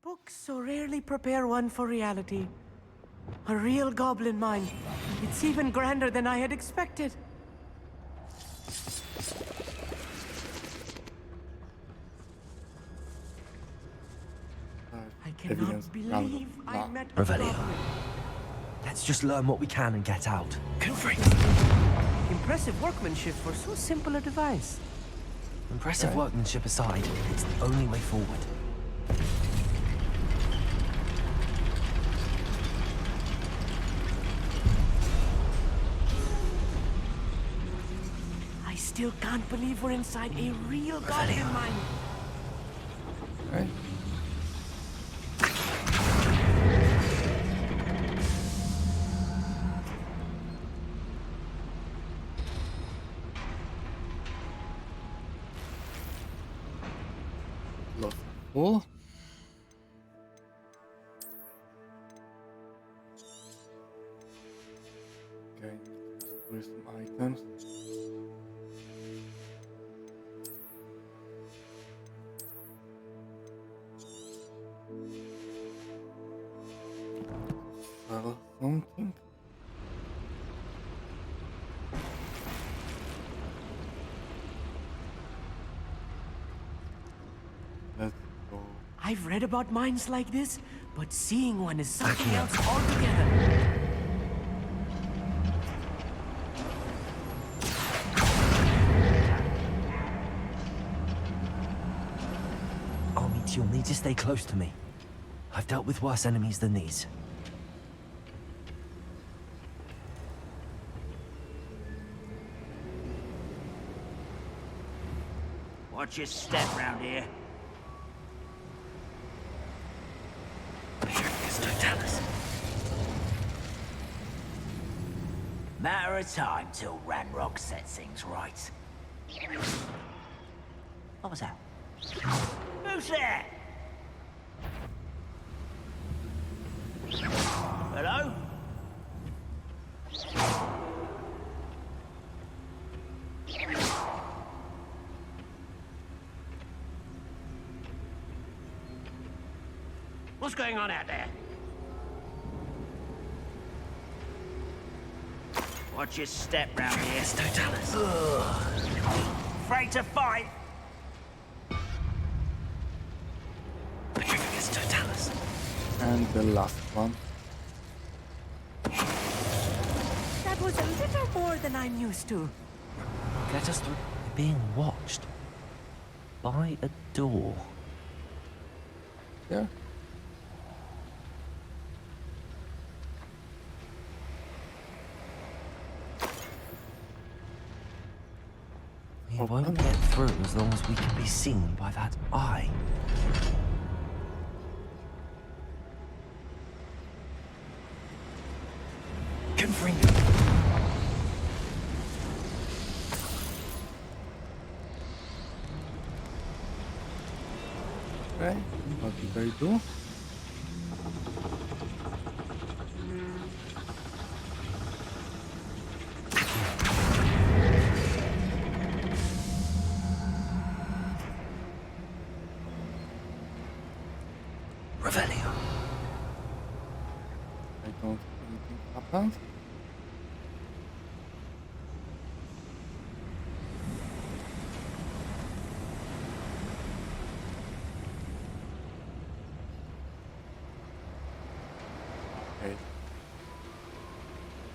Books so rarely prepare one for reality. A real goblin mine. It's even grander than I had expected. I Evidence. cannot believe I met a Revelio. goblin. Let's just learn what we can and get out. Impressive workmanship for so simple a device. Impressive workmanship aside, it's the only way forward. I still can't believe we're inside a real goblin mine. Okay. Lost full. Okay, with some items. Sell something. Let's go. I've read about mines like this, but seeing one is something else altogether. Armit, you'll need to stay close to me. I've dealt with worse enemies than these. Watch your step round here. Matter of time till Ranrock sets things right. What was that? Who's there? Hello? What's going on out there? Watch your step round here. Totalis. Afraid to fight? Totalis. And the last one. That was a little more than I'm used to. Get us through. We're being watched. By a door. Yeah. We won't get through as long as we can be seen by that eye. Confirming. Okay, what did I do? Revelio. I don't think anything happened. Okay.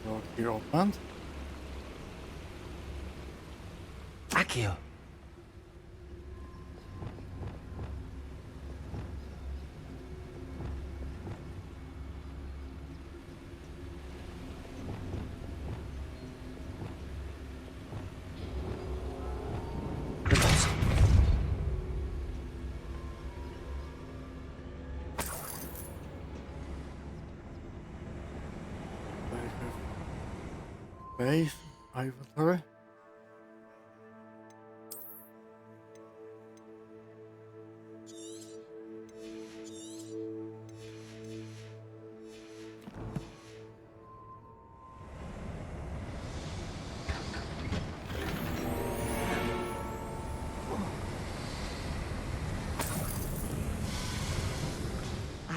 Door here opened. Accio. Base inventory.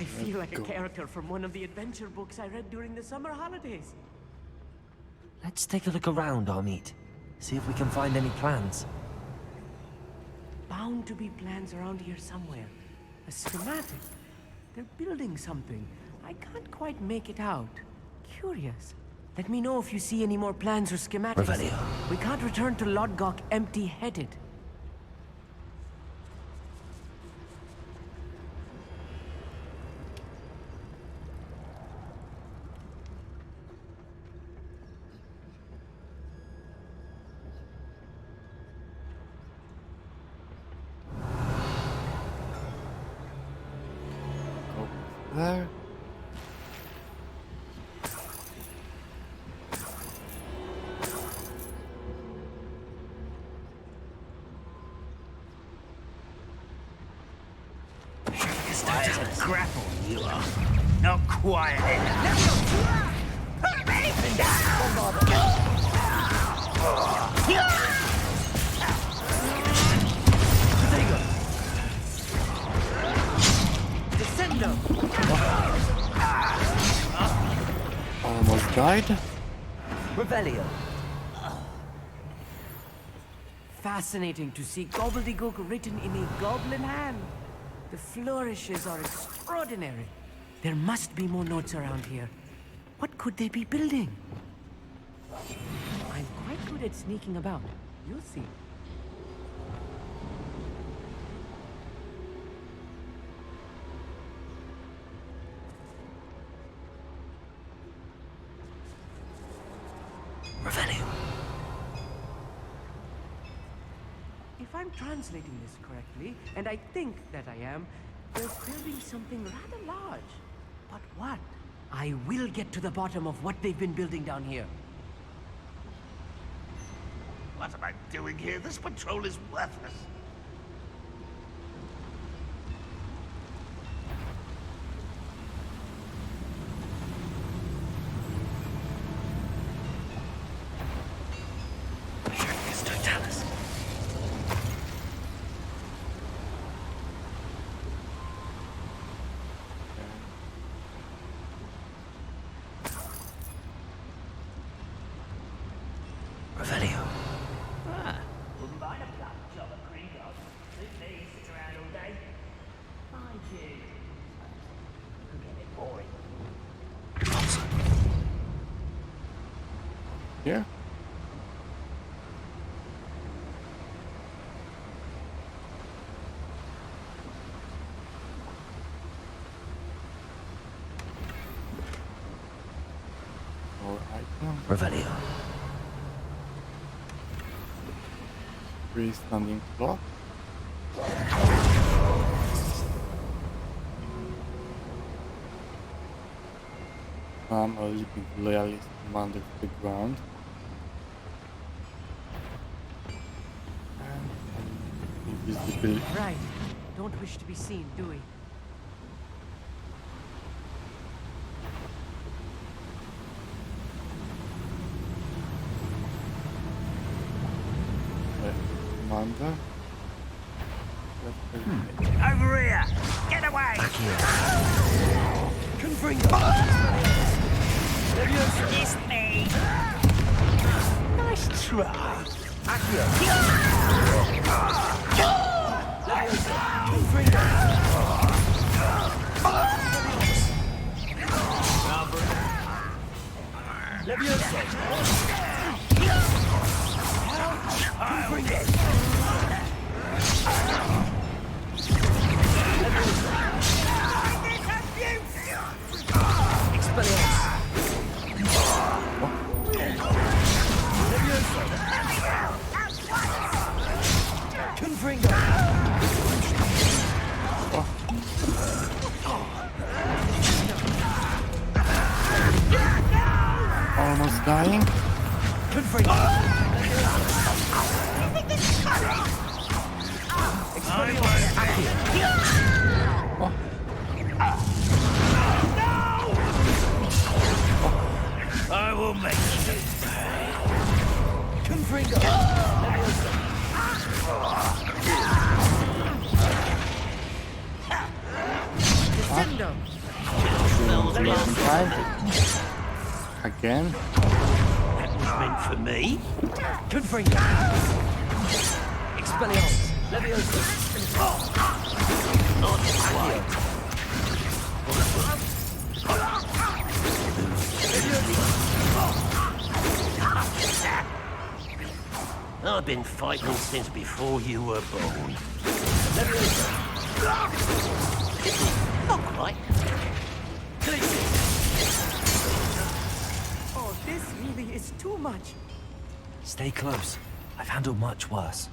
I feel like a character from one of the adventure books I read during the summer holidays. Let's take a look around, Amit. See if we can find any plans. Bound to be plans around here somewhere. A schematic. They're building something. I can't quite make it out. Curious. Let me know if you see any more plans or schematics. Revelio. We can't return to Lodgok empty-headed. There. Quiet as a grapple, you are. Not quiet enough. Put me Descendo! Almost died. Revelio. Fascinating to see gobbledygook written in a goblin hand. The flourishes are extraordinary. There must be more notes around here. What could they be building? I'm quite good at sneaking about. You'll see. Revelio. If I'm translating this correctly, and I think that I am, they're building something rather large. But what? I will get to the bottom of what they've been building down here. What am I doing here? This patrol is worthless. Revelio. Wouldn't mind a black job at Gringotts. Suit me, sit around all day. Mind you, could get a bit boring. Yeah. More items. Revelio. Freestanding clock. I'm a living loyalist commander to the ground. And invisibility. Right. Don't wish to be seen, do we? Commander. Over here! Get away! It's me! Nice try! Almost dying. I will make you pay. Descendo! losing time. Again. That was meant for me. Confringo. Expelliarmus. Leviosa. I've been fighting since before you were born. Not quite. Oh, this really is too much. Stay close. I've handled much worse.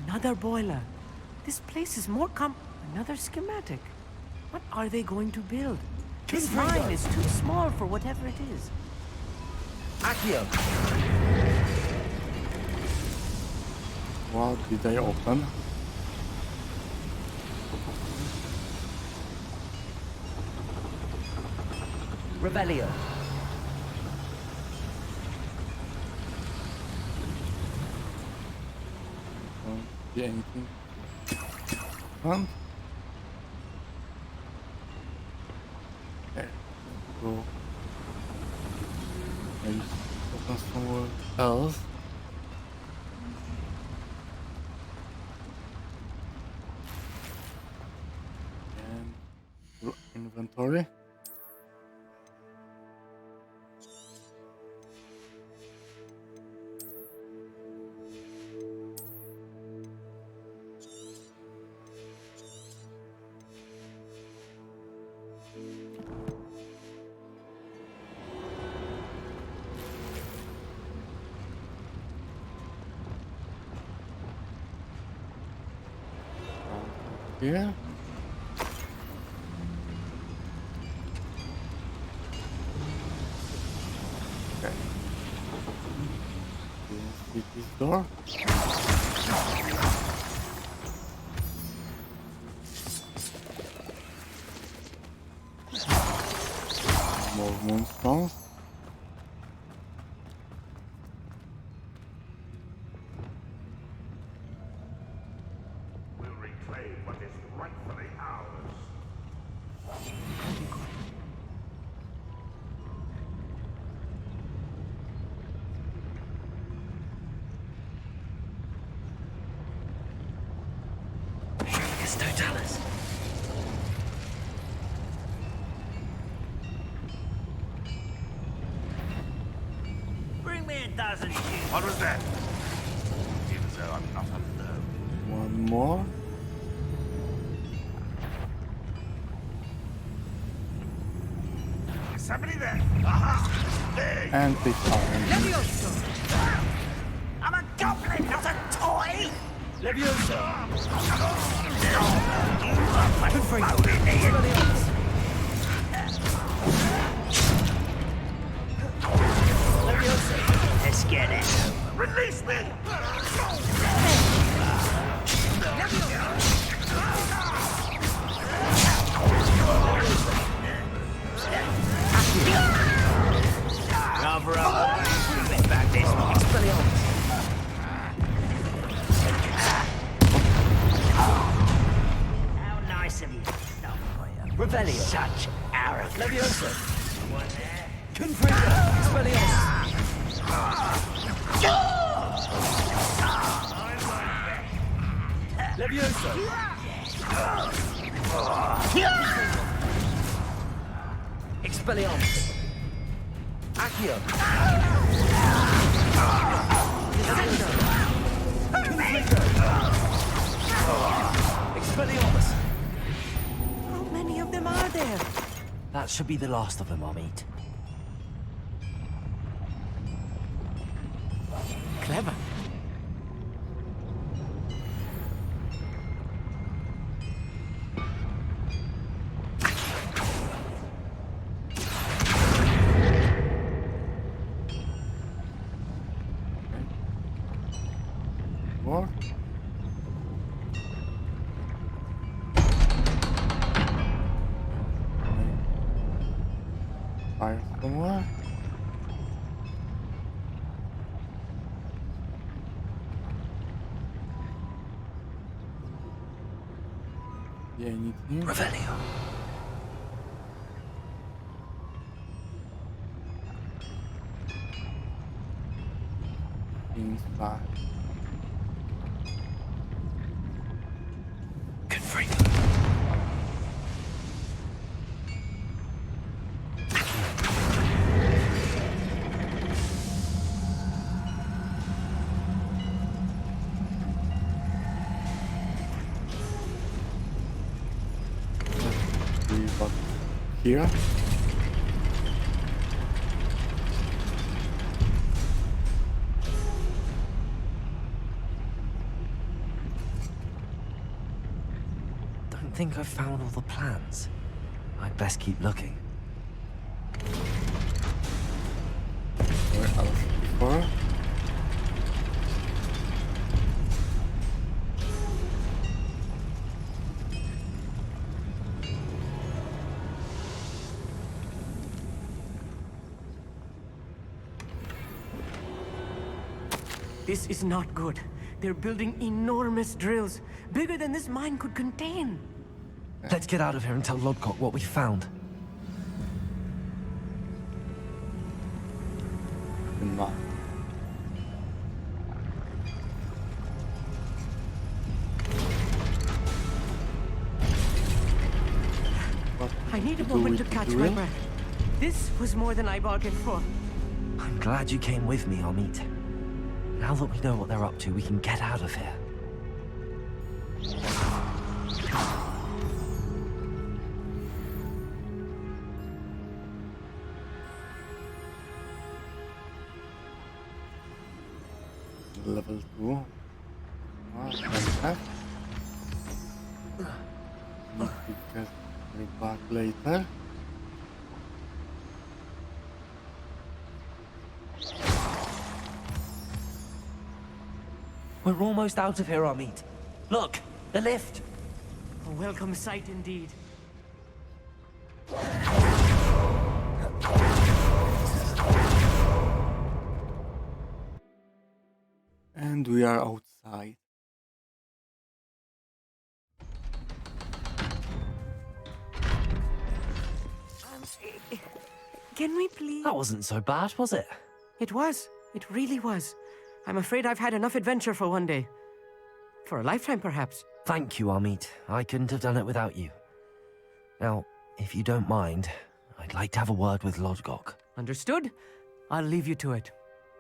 Another boiler. This place is more Another schematic. What are they going to build? This mine is too small for whatever it is. Accio. What did I open? Revelio. Don't see anything. Fun. Okay, go. Maybe open somewhere else. And inventory. Here. Okay. See this door. More moonstones. We'll reclaim what is rightfully ours. Yes, Totalis. Bring me a dozen shoes. What was that? Seems though I'm not alone. One more. Is somebody there? Aha! There! And this iron. I'm a goblin, not a toy! Leviosa. Confringo. Let's get it. Release me! Cover up. Get back this way. How nice of you to stop for you. Revelio. Such arrogance. Leviosa. One there. Confringo. Expelliarmus. Leviosa. Expelliarmus. Accio. Expelliarmus. How many of them are there? That should be the last of them I'll meet. Clever. More. Fire somewhere. Yeah, anything? Revelio. outside. Good freak. We got here. Don't think I've found all the plans. I'd best keep looking. Where else before? This is not good. They're building enormous drills, bigger than this mine could contain. Let's get out of here and tell Lodcock what we found. The map. I need a moment to catch my breath. This was more than I bargained for. I'm glad you came with me, Amit. Now that we know what they're up to, we can get out of here. Level 2. Fantastic. Need to get her back later. We're almost out of here, Amit. Look, the lift. A welcome sight indeed. And we are outside. Can we please? That wasn't so bad, was it? It was. It really was. I'm afraid I've had enough adventure for one day. For a lifetime, perhaps. Thank you, Amit. I couldn't have done it without you. Now, if you don't mind, I'd like to have a word with Lodgok. Understood? I'll leave you to it.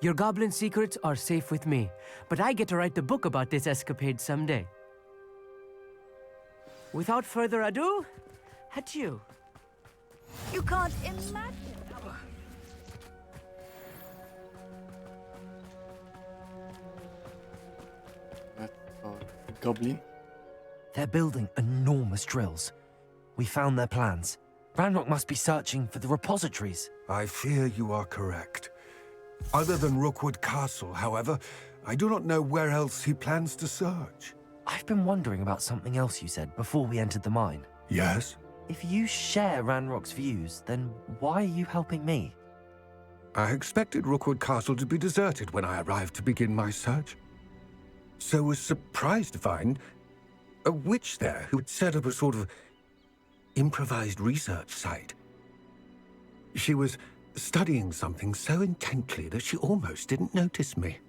Your goblin secrets are safe with me, but I get to write the book about this escapade someday. Without further ado, adieu. You can't imagine. That's goblin. They're building enormous drills. We found their plans. Ranrock must be searching for the repositories. I fear you are correct. Other than Rookwood Castle, however, I do not know where else he plans to search. I've been wondering about something else you said before we entered the mine. Yes? If you share Ranrock's views, then why are you helping me? I expected Rookwood Castle to be deserted when I arrived to begin my search. So was surprised to find a witch there who had set up a sort of improvised research site. She was studying something so intently that she almost didn't notice me.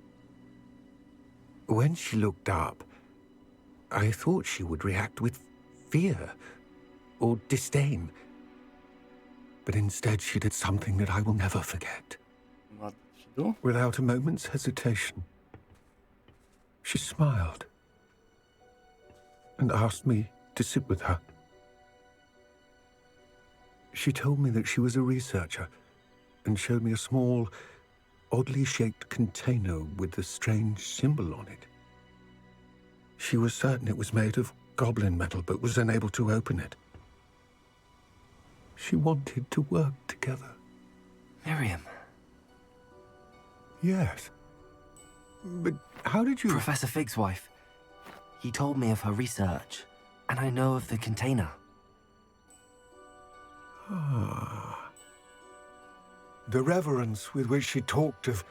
When she looked up, I thought she would react with fear or disdain. But instead she did something that I will never forget. What did she do? Without a moment's hesitation, she smiled and asked me to sit with her. She told me that she was a researcher and showed me a small, oddly shaped container with a strange symbol on it. She was certain it was made of goblin metal, but was unable to open it. She wanted to work together. Miriam. Yes. But how did you... Professor Fig's wife. He told me of her research, and I know of the container. Ah. The reverence with which she talked of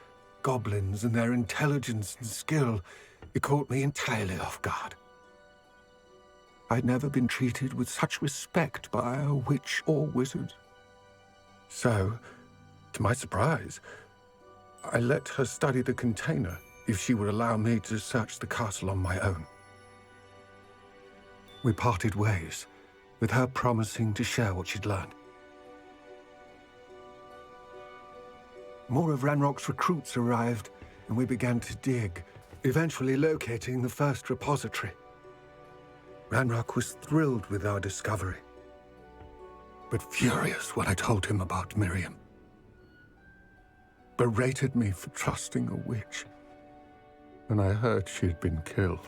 goblins and their intelligence and skill, it caught me entirely off guard. I'd never been treated with such respect by a witch or wizard. So, to my surprise, I let her study the container if she would allow me to search the castle on my own. We parted ways, with her promising to share what she'd learned. More of Ranrock's recruits arrived, and we began to dig, eventually locating the first repository. Ranrock was thrilled with our discovery, but furious when I told him about Miriam. Berated me for trusting a witch, and I heard she'd been killed.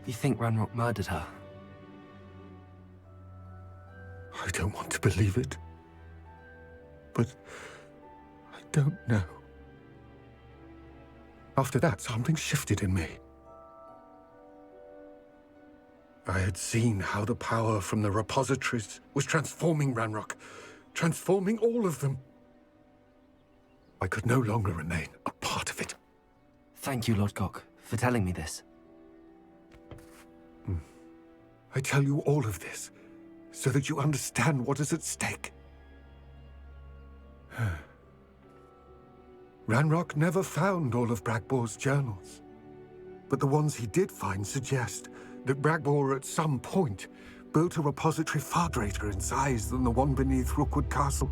You think Ranrock murdered her? I don't want to believe it, but I don't know. After that, something shifted in me. I had seen how the power from the repositories was transforming Ranrock, transforming all of them. I could no longer remain a part of it. Thank you, Lord Cock, for telling me this. I tell you all of this so that you understand what is at stake. Ranrock never found all of Bragbor's journals, but the ones he did find suggest that Bragbor at some point built a repository far greater in size than the one beneath Rookwood Castle.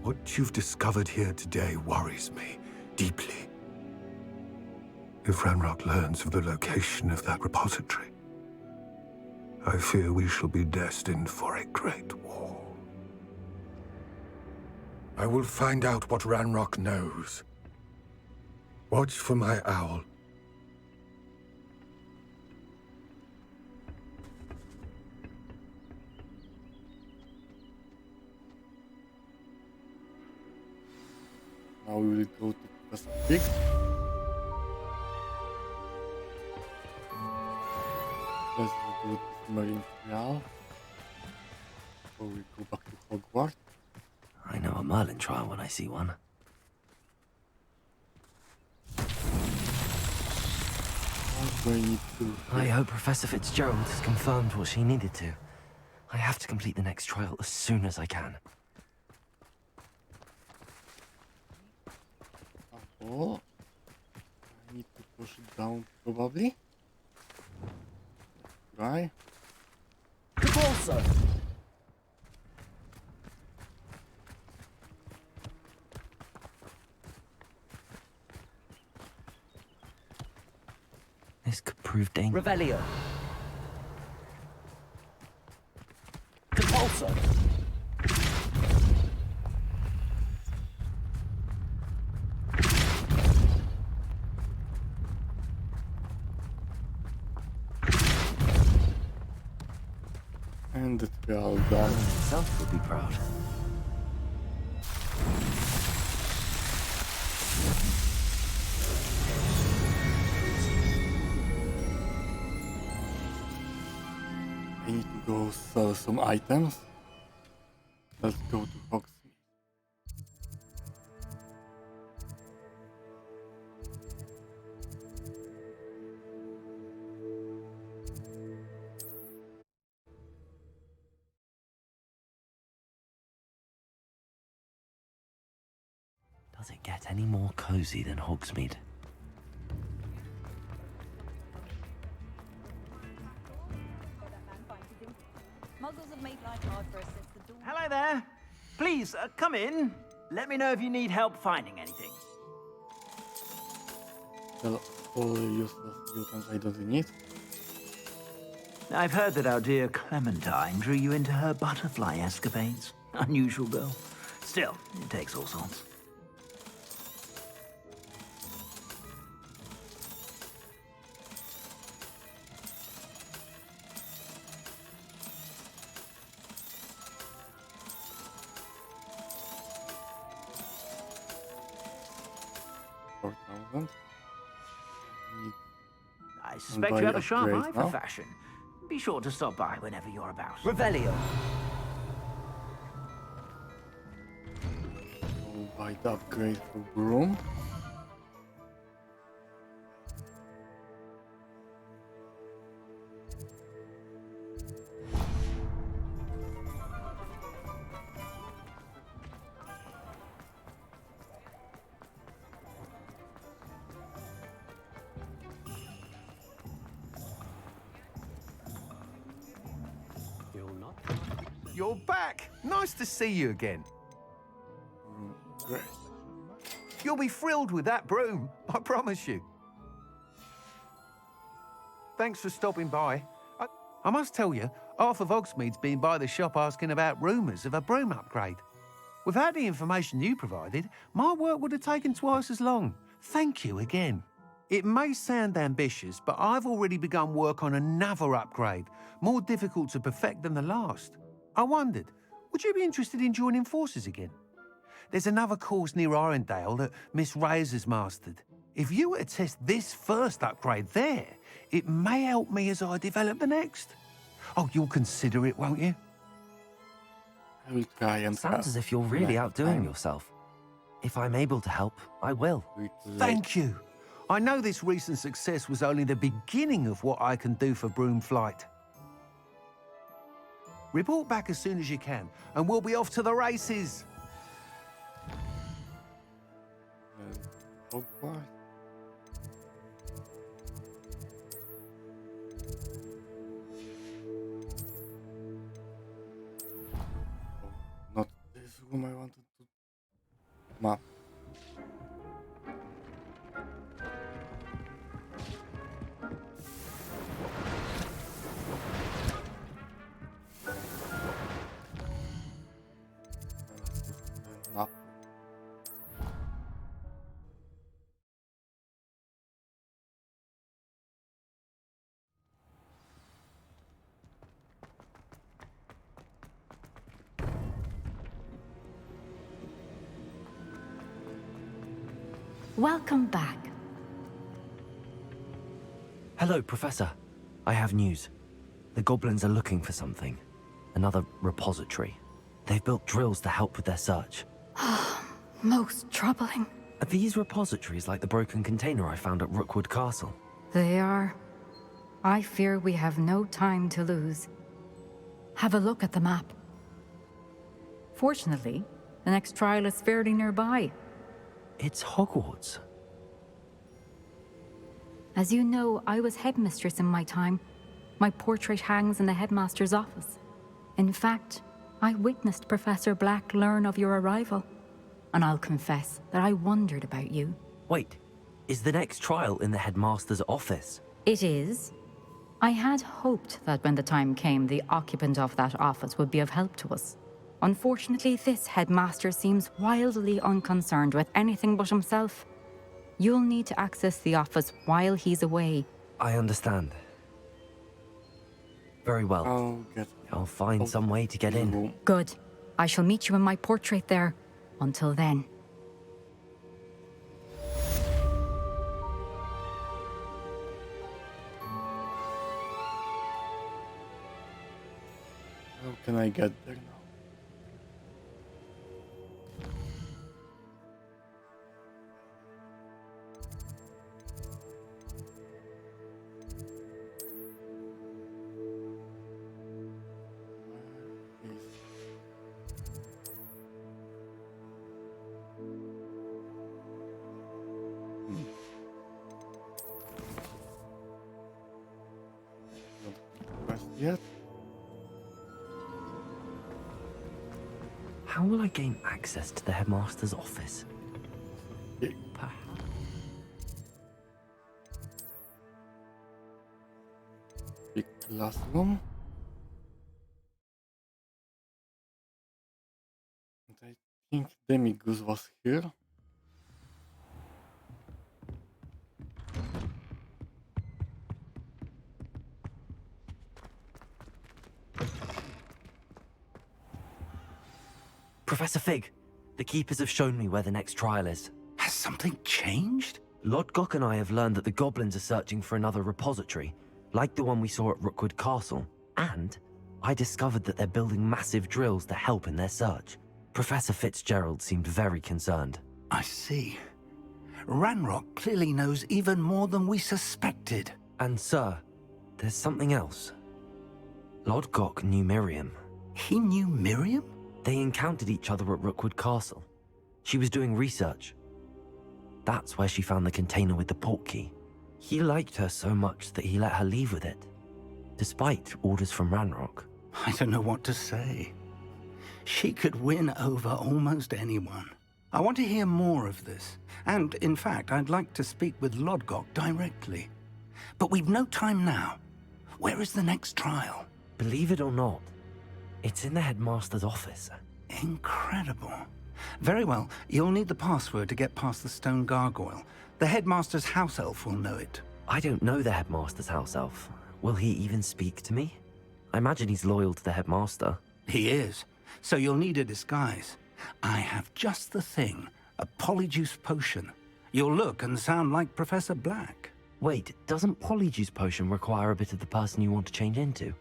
What you've discovered here today worries me deeply. If Ranrock learns of the location of that repository, I fear we shall be destined for a great war. I will find out what Ranrock knows. Watch for my owl. Now we will go to Pacific. Let's do this Marine trial before we go back to Hogwarts. I know a Merlin trial when I see one. What do I need to... I hope Professor Fitzgerald has confirmed what she needed to. I have to complete the next trial as soon as I can. Oh, I need to push it down probably. Try. Repulsor! This could prove dangerous. Revelio. Repulsor! And the trial done. Himself would be proud. I need to go sell some items. Let's go to Hogsmeade. Does it get any more cozy than Hogsmeade? Muggles have made life hard for us since the dawn. Hello there. Please, come in. Let me know if you need help finding anything. Sell all the useless mutants I don't need. I've heard that our dear Clementine drew you into her butterfly escapades. Unusual girl. Still, it takes all sorts. I suspect you have a sharp eye for fashion. Be sure to stop by whenever you're about. Revelio. We'll buy the upgrade for Broom. you're back. Nice to see you again. Great. You'll be thrilled with that broom, I promise you. Thanks for stopping by. I must tell you, half of Hogsmeade's been by the shop asking about rumours of a broom upgrade. Without the information you provided, my work would have taken twice as long. Thank you again. It may sound ambitious, but I've already begun work on another upgrade, more difficult to perfect than the last. I wondered, would you be interested in joining forces again? There's another course near Irondale that Miss Reyes has mastered. If you were to test this first upgrade there, it may help me as I develop the next. Oh, you'll consider it, won't you? I will try and Sounds as if you're really outdoing yourself. If I'm able to help, I will. Thank you. I know this recent success was only the beginning of what I can do for Broom Flight. Report back as soon as you can, and we'll be off to the races. Hogwarts. Not this room I wanted to map. Map. Welcome back. Hello, Professor. I have news. The goblins are looking for something. Another repository. They've built drills to help with their search. Most troubling. Are these repositories like the broken container I found at Rookwood Castle? They are. I fear we have no time to lose. Have a look at the map. Fortunately, the next trial is fairly nearby. It's Hogwarts. As you know, I was headmistress in my time. My portrait hangs in the headmaster's office. In fact, I witnessed Professor Black learn of your arrival. And I'll confess that I wondered about you. Wait, is the next trial in the headmaster's office? It is. I had hoped that when the time came, the occupant of that office would be of help to us. Unfortunately, this headmaster seems wildly unconcerned with anything but himself. You'll need to access the office while he's away. I understand. Very well. I'll find some way to get in. Good. I shall meet you in my portrait there. Until then. How can I get there now? Yet. How will I gain access to the headmaster's office? Big classroom. And I think Demigus was here. Professor Fig, the Keepers have shown me where the next trial is. Has something changed? Lodgok and I have learned that the goblins are searching for another repository, like the one we saw at Rookwood Castle. And I discovered that they're building massive drills to help in their search. Professor Fitzgerald seemed very concerned. I see. Ranrock clearly knows even more than we suspected. And sir, there's something else. Lodgok knew Miriam. He knew Miriam? They encountered each other at Rookwood Castle. She was doing research. That's where she found the container with the portkey. He liked her so much that he let her leave with it, despite orders from Ranrock. I don't know what to say. She could win over almost anyone. I want to hear more of this. And, in fact, I'd like to speak with Lodgok directly. But we've no time now. Where is the next trial? Believe it or not, it's in the headmaster's office. Incredible. Very well. You'll need the password to get past the stone gargoyle. The headmaster's house elf will know it. I don't know the headmaster's house elf. Will he even speak to me? I imagine he's loyal to the headmaster. He is. So you'll need a disguise. I have just the thing. A polyjuice potion. You'll look and sound like Professor Black. Wait, doesn't polyjuice potion require a bit of the person you want to change into?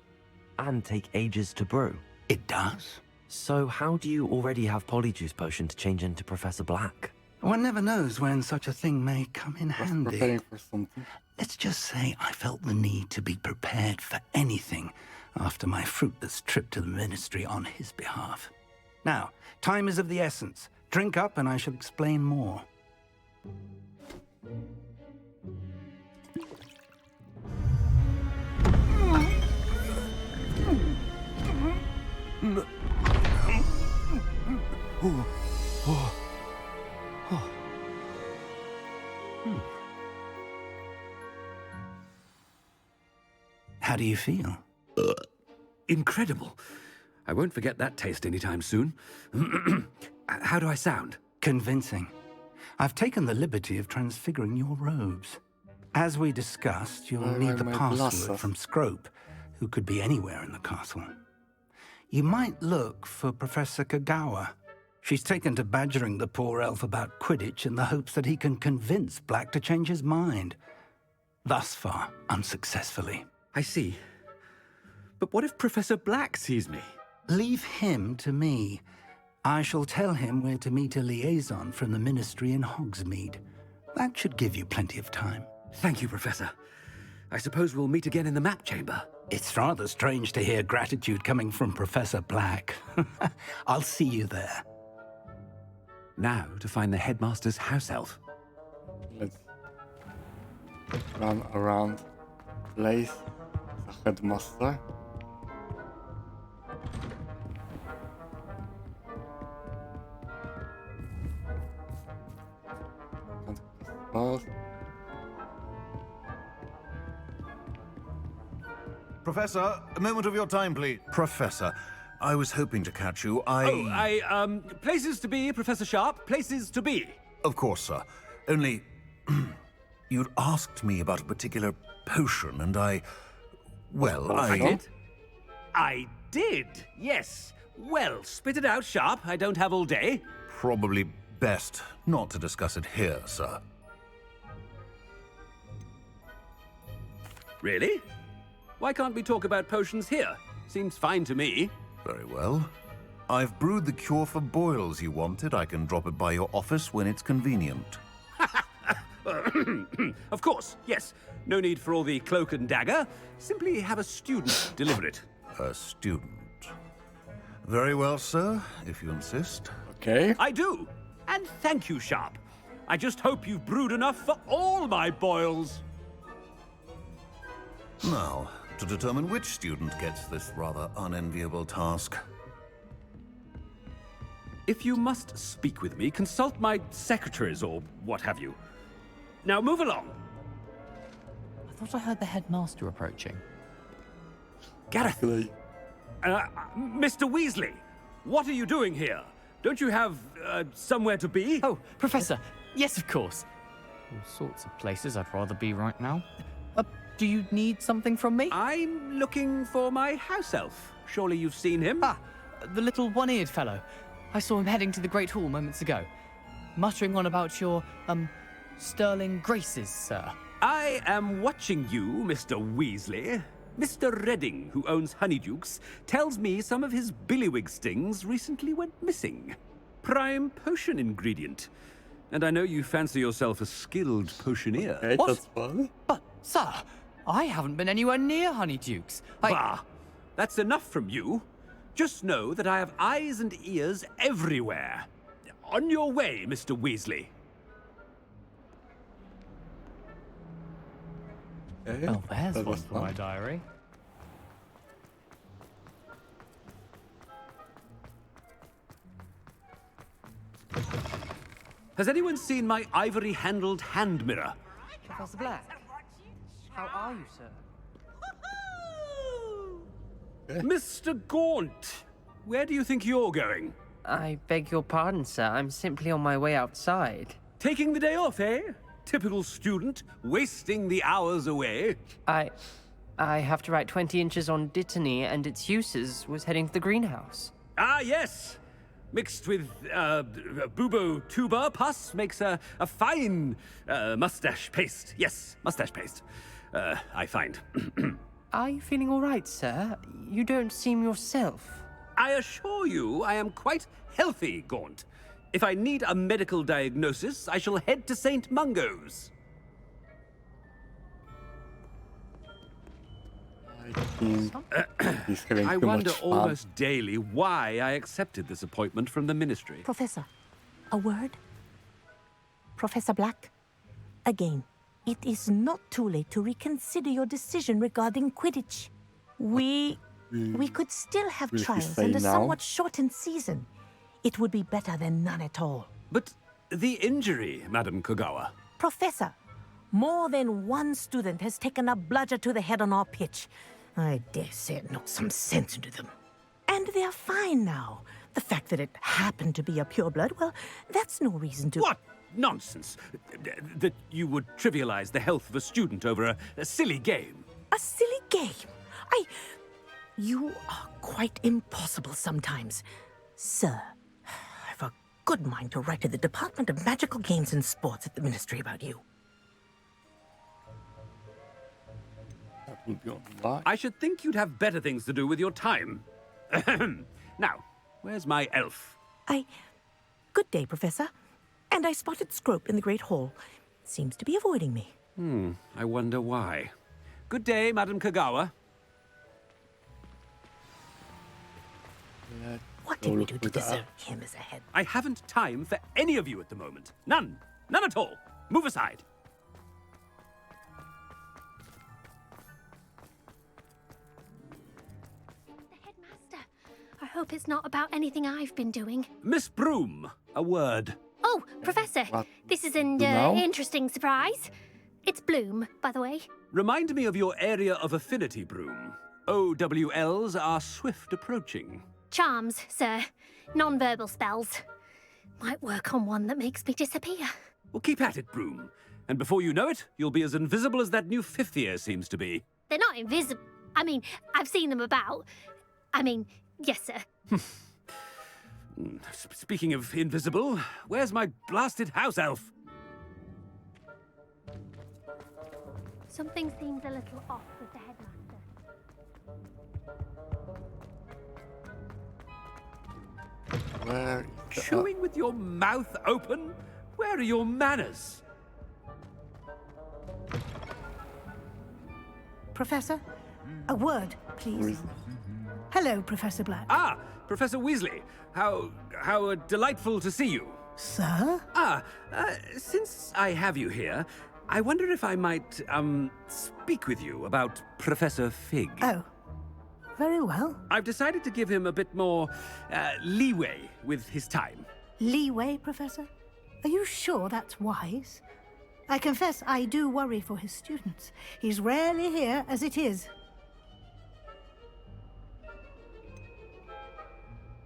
And take ages to brew? It does. So how do you already have polyjuice potion to change into Professor Black? One never knows when such a thing may come in handy. Preparing for something. Let's just say I felt the need to be prepared for anything after my fruitless trip to the ministry on his behalf. Now, time is of the essence. Drink up and I shall explain more. How do you feel? Incredible. I won't forget that taste anytime soon. How do I sound? Convincing. I've taken the liberty of transfiguring your robes. As we discussed, you'll need the password from Scrope, who could be anywhere in the castle. You might look for Professor Kagawa. She's taken to badgering the poor elf about Quidditch in the hopes that he can convince Black to change his mind. Thus far, unsuccessfully. I see. But what if Professor Black sees me? Leave him to me. I shall tell him we're to meet a liaison from the ministry in Hogsmeade. That should give you plenty of time. Thank you, Professor. I suppose we'll meet again in the map chamber. It's rather strange to hear gratitude coming from Professor Black. I'll see you there. Now to find the headmaster's house elf. Let's run around the place. The headmaster. Can't Professor, a moment of your time, please. Professor, I was hoping to catch you. Places to be, Professor Sharp. Places to be. Of course, sir. Only, you'd asked me about a particular potion, and I did? I did, yes. Well, spit it out, Sharp. I don't have all day. Probably best not to discuss it here, sir. Really? Why can't we talk about potions here? Seems fine to me. Very well. I've brewed the cure for boils you wanted. I can drop it by your office when it's convenient. Of course, yes. No need for all the cloak and dagger. Simply have a student deliver it. A student. Very well, sir, if you insist. Okay. I do. And thank you, Sharp. I just hope you've brewed enough for all my boils. Now, to determine which student gets this rather unenviable task. If you must speak with me, consult my secretaries or what have you. Now move along. I thought I heard the headmaster approaching. Gareth. Mr. Weasley, what are you doing here? Don't you have somewhere to be? Oh, Professor. Yes, of course. All sorts of places I'd rather be right now. Do you need something from me? I'm looking for my house elf. Surely you've seen him? Ah, the little one-eared fellow. I saw him heading to the Great Hall moments ago, muttering on about your, sterling graces, sir. I am watching you, Mr. Weasley. Mr. Redding, who owns Honeydukes, tells me some of his billywig stings recently went missing. Prime potion ingredient. And I know you fancy yourself a skilled potioneer. Okay, what? that's fun. But, sir, I haven't been anywhere near Honeydukes. Bah! That's enough from you. Just know that I have eyes and ears everywhere. On your way, Mr. Weasley. Okay. Oh, there's that one was for fun. my diary. Has anyone seen my ivory-handled hand mirror? Professor Black, how are you, sir? Mr. Gaunt, where do you think you're going? I beg your pardon, sir. I'm simply on my way outside. Taking the day off, eh? Typical student, wasting the hours away. I have to write 20 inches on Dittany and its uses was heading to the greenhouse. Ah, yes. Mixed with bubo tuber pus makes a fine mustache paste. Yes, mustache paste. I find. Are you feeling all right, sir? You don't seem yourself. I assure you I am quite healthy, Gaunt. If I need a medical diagnosis, I shall head to St. Mungo's. He's having I too wonder much fun. almost daily why I accepted this appointment from the Ministry. Professor, a word? Professor Black, again, it is not too late to reconsider your decision regarding Quidditch. We could still have will he trials say and a now? somewhat shortened season. It would be better than none at all. But the injury, Madam Kogawa. Professor, more than one student has taken a bludger to the head on our pitch. I dare say it knocked some sense into them. And they're fine now. The fact that it happened to be a pureblood, well, that's no reason to... What nonsense! That you would trivialize the health of a student over a silly game. A silly game? You are quite impossible sometimes. Sir, I've a good mind to write to the Department of Magical Games and Sports at the Ministry about you. That would be online. I should think you'd have better things to do with your time. Now, where's my elf? Good day, Professor. And I spotted Scrope in the Great Hall. Seems to be avoiding me. I wonder why. Good day, Madam Kogawa. What did we do to deserve him as a head? I haven't time for any of you at the moment. None. None at all. Move aside. The headmaster. I hope it's not about anything I've been doing. Miss Broom, a word. Oh, Professor, this is an Now? interesting surprise. It's Bloom, by the way. Remind me of your area of affinity, Broom. OWLs are swift approaching. Charms, sir. Non-verbal spells. Might work on one that makes me disappear. Well, keep at it, Broom. And before you know it, you'll be as invisible as that new fifth year seems to be. They're not invisible. I mean, I've seen them about. I mean, yes, sir. Speaking of invisible, where's my blasted house elf? Something seems a little off with the headmaster. Where is the Chewing with your mouth open? Where are your manners? Professor, a word, please. Hello, Professor Black. Ah, Professor Weasley. How delightful to see you. Sir? Since I have you here, I wonder if I might, speak with you about Professor Fig. Oh, very well. I've decided to give him a bit more, leeway with his time. Leeway, Professor? Are you sure that's wise? I confess I do worry for his students. He's rarely here as it is.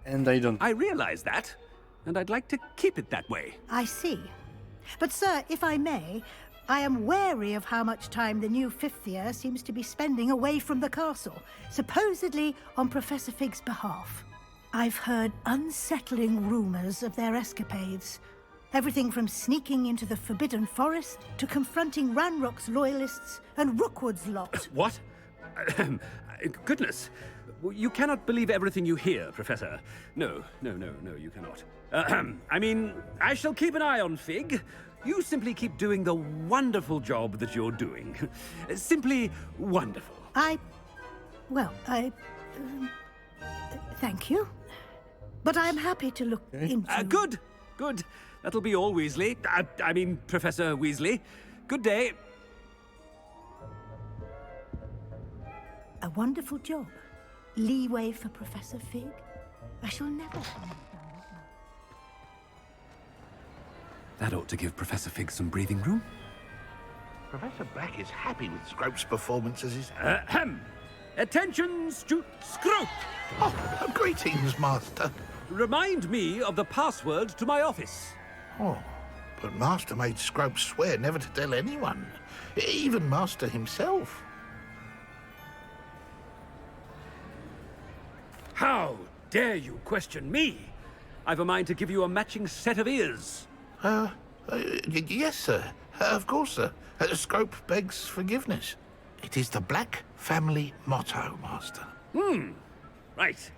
And I don't... I realize that, and I'd like to keep it that way. I see. But, sir, if I may, I am wary of how much time the new fifth year seems to be spending away from the castle, supposedly on Professor Fig's behalf. I've heard unsettling rumors of their escapades. Everything from sneaking into the Forbidden Forest to confronting Ranrock's loyalists and Rookwood's lot. What? Goodness. You cannot believe everything you hear, Professor. No, you cannot. I mean, I shall keep an eye on Fig. You simply keep doing the wonderful job that you're doing. Simply wonderful. Thank you. But I'm happy to look into... Good. That'll be all, Weasley. I mean, Professor Weasley. Good day. A wonderful job. Leeway for Professor Fig. I shall never understand That ought to give Professor Fig some breathing room. Professor Black is happy with Scrope's performance as his... Ahem! Attention, Scrope! Oh, greetings, Master. Remind me of the password to my office. Oh, but Master made Scrope swear never to tell anyone. Even Master himself. How dare you question me? I've a mind to give you a matching set of ears. Yes, sir. Of course, sir. Scrope begs forgiveness. It is the Black family motto, Master. Right.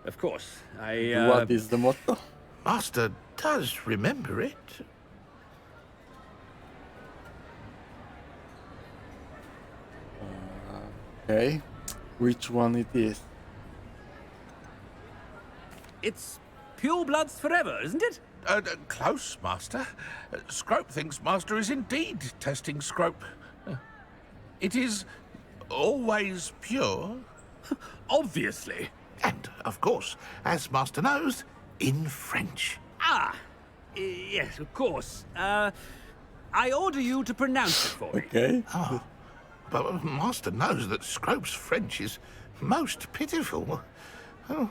Of course. What is the motto? Master does remember it. Okay. Which one it is? It's pure bloods forever, isn't it? Close, Master. Scrope thinks Master is indeed testing Scrope. It is always pure. Obviously. And, of course, as Master knows, in French. Yes, of course. I order you to pronounce it for me. Okay. Oh, but Master knows that Scrope's French is most pitiful. Oh,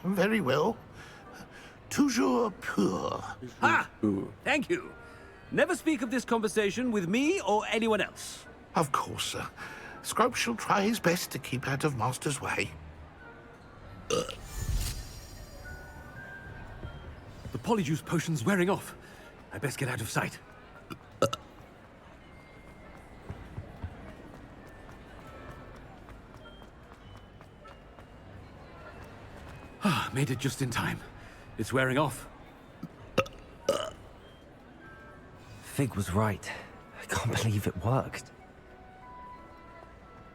very well. Toujours pur. Thank you. Never speak of this conversation with me or anyone else. Of course, sir. Scrope shall try his best to keep out of Master's way. The polyjuice potion's wearing off. I best get out of sight. Made it just in time. It's wearing off. Fig was right. I can't believe it worked.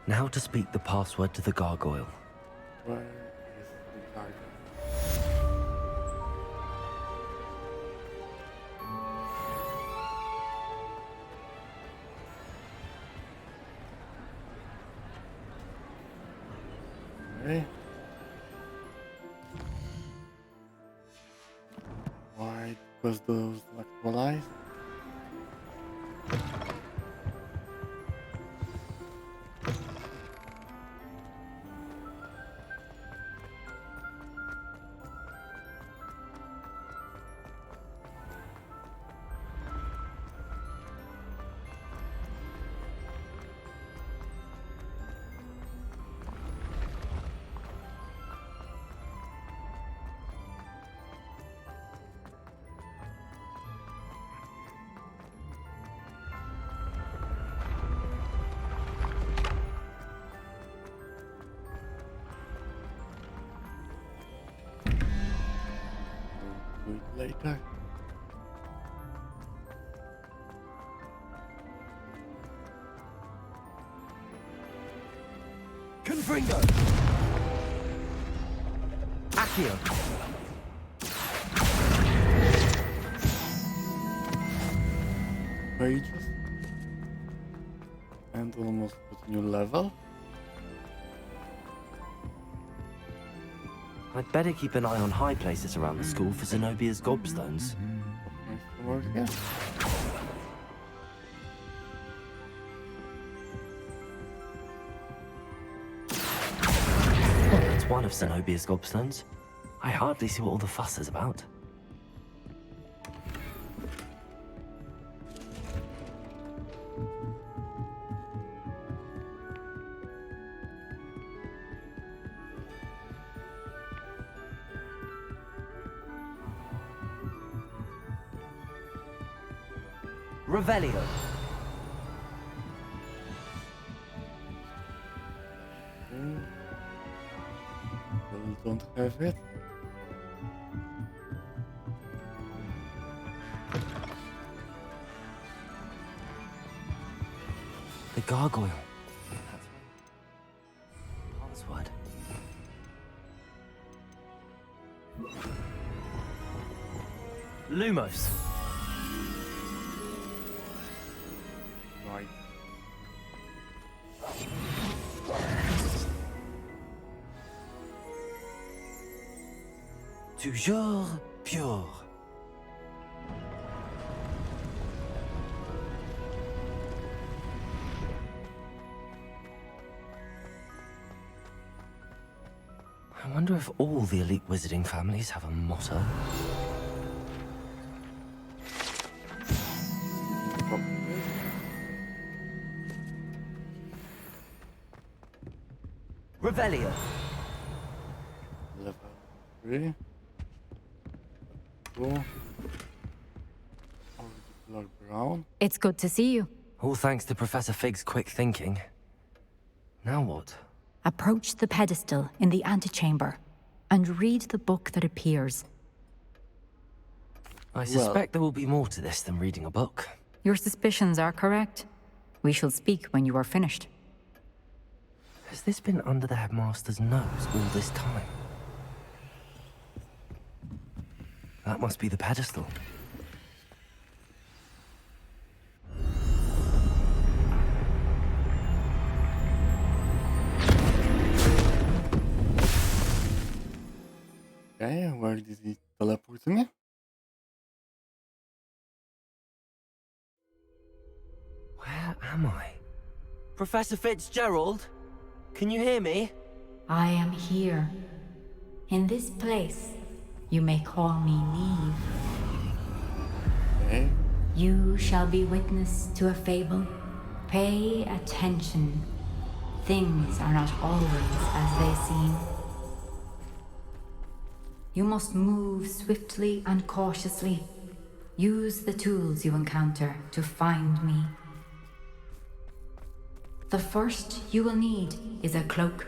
Now to speak the password to the gargoyle. Where is the gargoyle? Okay. Why? Because those actualized? Do it later. Confringo! Accio! Pages. And almost put new level. I'd better keep an eye on high places around the school for Zenobia's gobstones. Nice work, yeah. Well, that's one of Zenobia's gobstones. I hardly see what all the fuss is about. Revelio. Still don't have it. The gargoyle. Password. Lumos. Right. Toujours pure. I wonder if all the elite wizarding families have a motto. Revelio. Level 3. Cool. Auricular Brown. It's good to see you. All thanks to Professor Fig's quick thinking. Now what? Approach the pedestal in the antechamber and read the book that appears. I suspect there will be more to this than reading a book. Your suspicions are correct. We shall speak when you are finished. Has this been under the headmaster's nose all this time? That must be the pedestal. Okay, where did he teleport me? Where am I? Professor Fitzgerald? Can you hear me? I am here. In this place, you may call me Neve. Okay. You shall be witness to a fable. Pay attention. Things are not always as they seem. You must move swiftly and cautiously. Use the tools you encounter to find me. The first you will need is a cloak.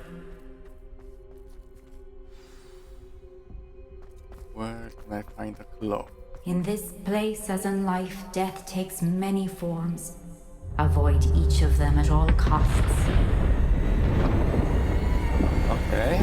Where can I find a cloak? In this place, as in life, death takes many forms. Avoid each of them at all costs. Okay.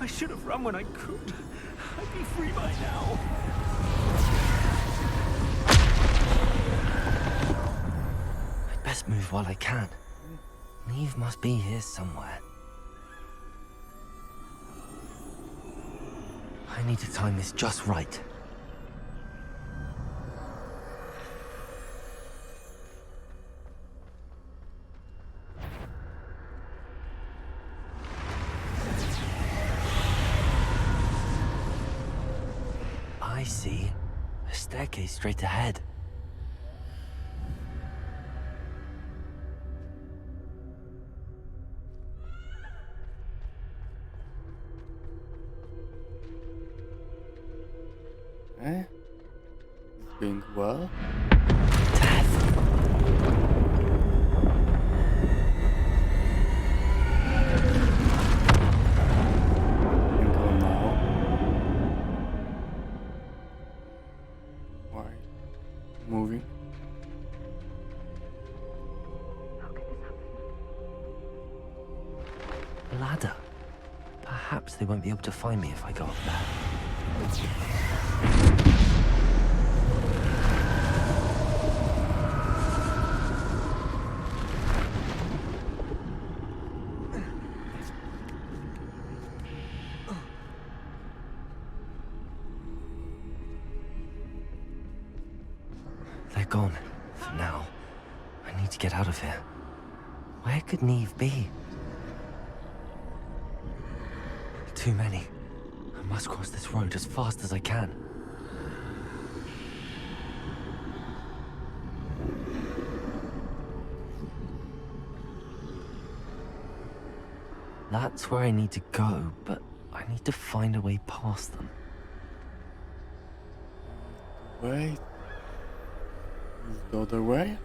I should have run when I could. I'd be free by now. I'd best move while I can. Neve must be here somewhere. I need to time this just right. I see. A staircase straight ahead. Okay. It's going well. Can go now. Why? Moving. A ladder. Perhaps they won't be able to find me if I go up there. They're gone, for now. I need to get out of here. Where could Neve be? Too many. I must cross this road as fast as I can. That's where I need to go, but I need to find a way past them. Wait. Is the other way?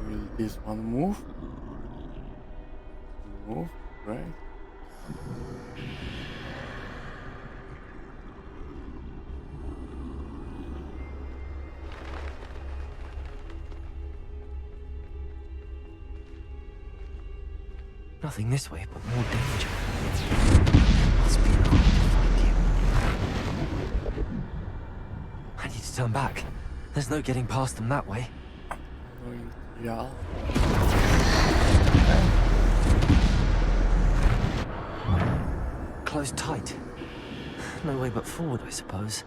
Will this one move? Move, right? Nothing this way, but more danger. There must be another way to find you. I need to turn back. There's no getting past them that way. Yeah. Closed tight. No way but forward, I suppose.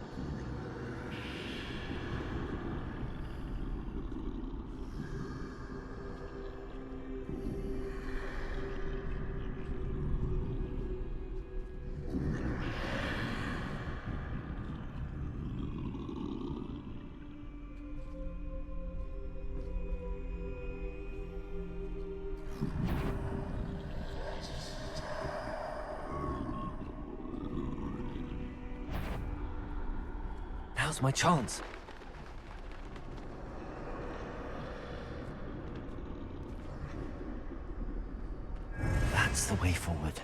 Now's my chance. That's the way forward.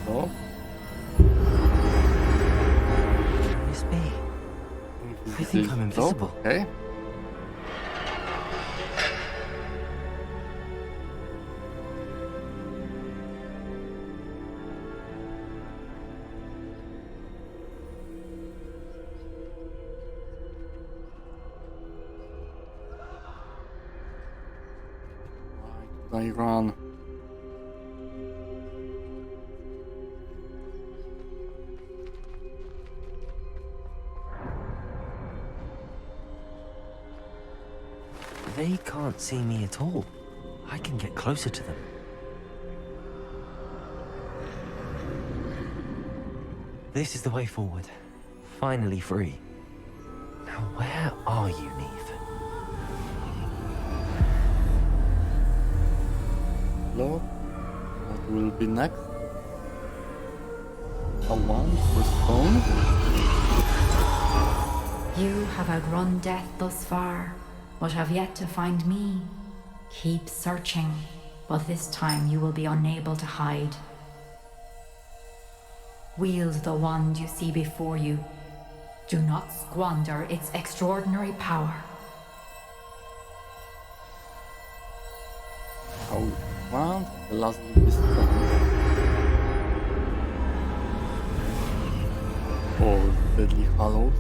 Oh. Miss me. I think I'm invisible. Okay. Why did I run? They can't see me at all. I can get closer to them. This is the way forward. Finally free. Now where are you, Neve? Hello? What will be next? A wand with stone? You have outrun death thus far, but have yet to find me. Keep searching, but this time you will be unable to hide. Wield the wand you see before you. Do not squander its extraordinary power. Oh, wand, the last will be stone. Or deadly hollows.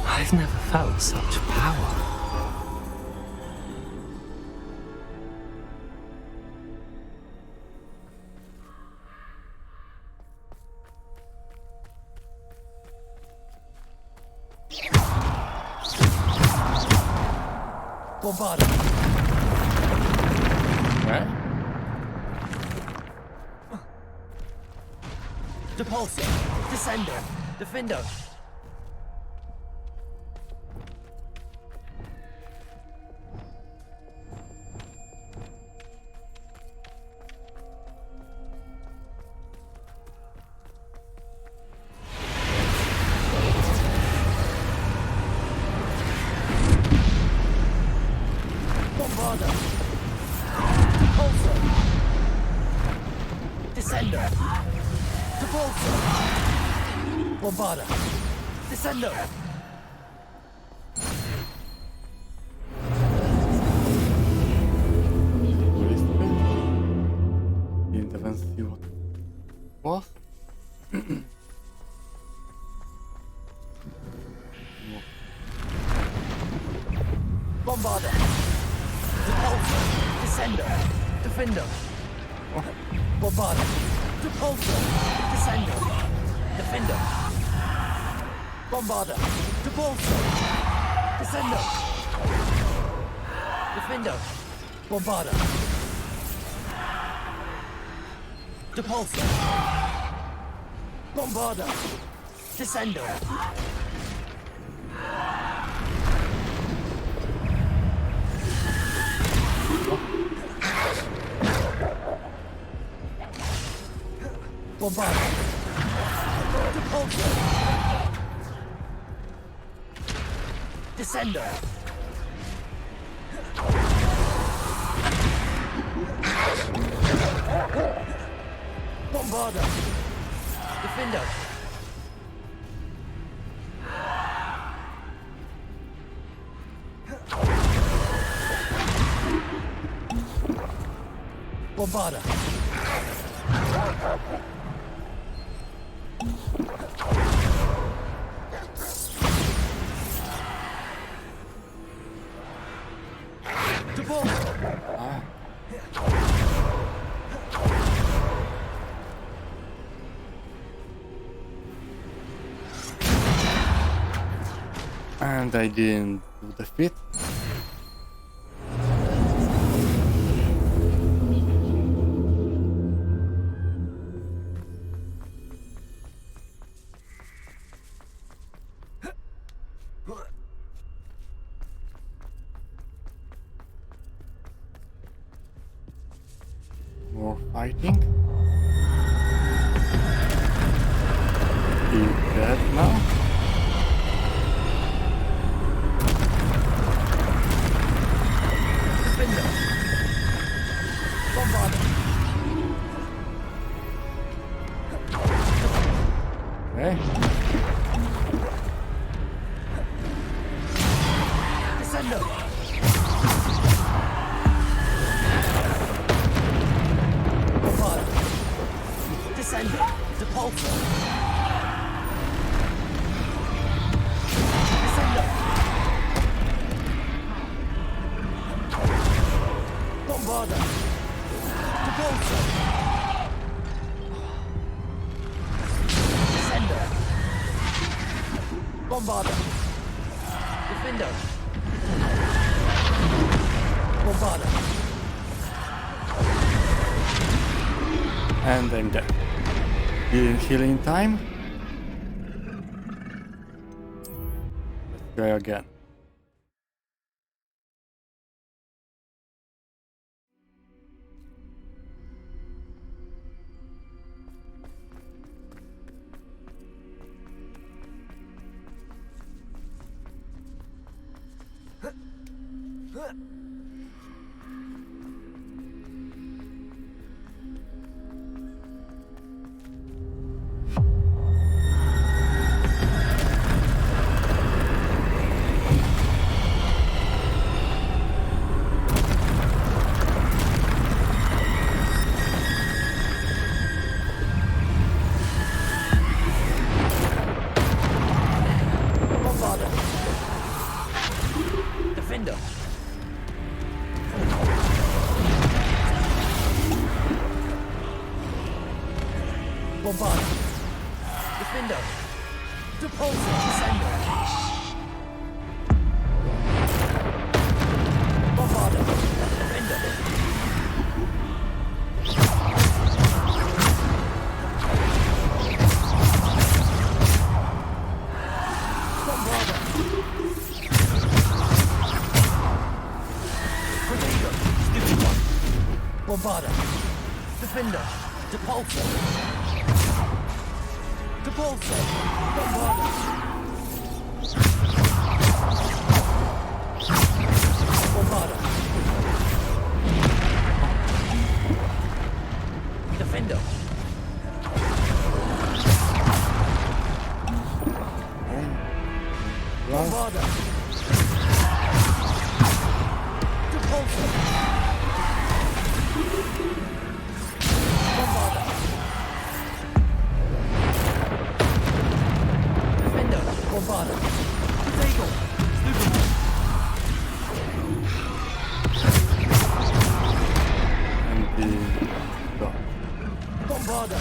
I've never felt such power. Bombarded. Right? Depulsor. Descender. Defender. Bombarder. Pulsar. Descender. Depulsor. Bombarder. Descender. Didn't even see what it was. Bombarder. Depulsor. Descender. Defender. Bombarder. Depulsor. Descender. Defender. Bombarder. Depulsor. Descender. Defender. Bombarder. Depulsor. Bombarder. Descender. Bombarder. Depulsor. Descender. Bombarder. Defender. Bombarda. And I didn't do the fit. More fighting. He's dead now. Okay. Descendo. Bombarda. Descendo. Depulso. Descendo. Bombarda. Depulso. Bombarda. Defender. Bombarda. And I'm dead. Didn't heal in time. Let's try again. Defender. Bombarda. Defender. Depulso. Descender. Bombarda. Defender. Bombarda. Grenadier. Stupid one. Bombarda. Defender. Depulso. Depulso. Bombarda. Bombarda. Defender. Bombarda. Depulso. Bombarda. Defender. Bombarda. Potato. Stupid. And the Bombarda.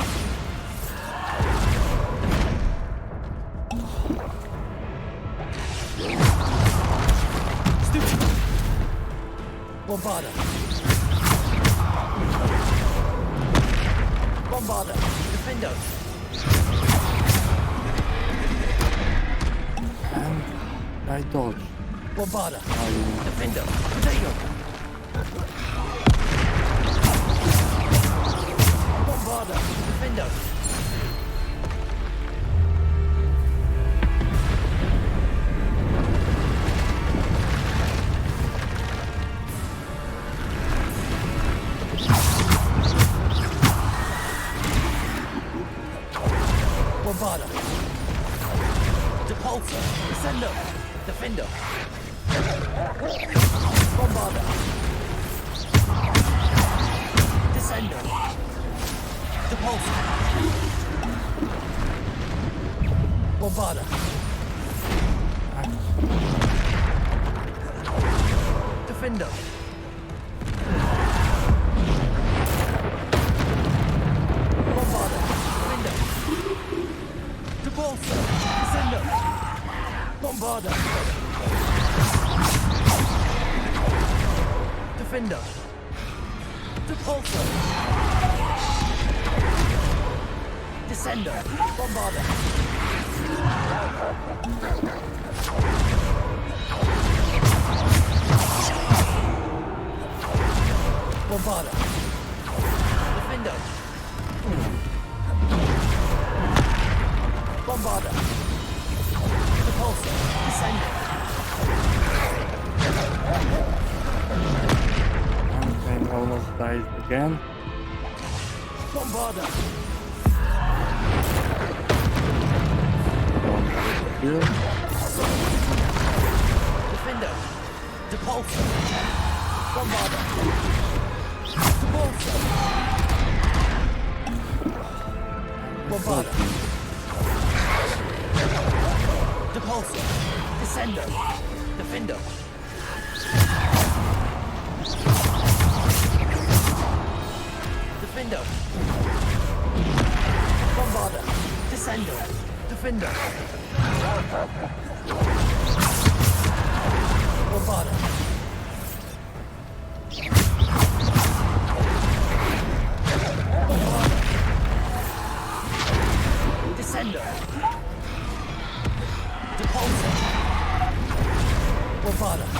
Stupid. Bombarda. Bombarda. Defender. and I dodge. Bombarda. Defender. Potato. Bombarda. Defender. Bombarda. Depulso. Descendo. Defender. Bombarda. Descendo. Defender. Bombarder. Defender. Repulsor. Descender. Bombarder. Defender. Repulsor. Descender. Bombarder. Bombarder. Defender. Bombarder. Repulsor. Descender. And I almost died again. Bombarder. Here. Defender. Repulsor. Bombarder. Repulsor. Bombarder. Repulsor. Descender. Defender. Defender. Bombarder. Descender. Defender. Bombarder. Bombarder. Descender. Repulsor. Bombarder.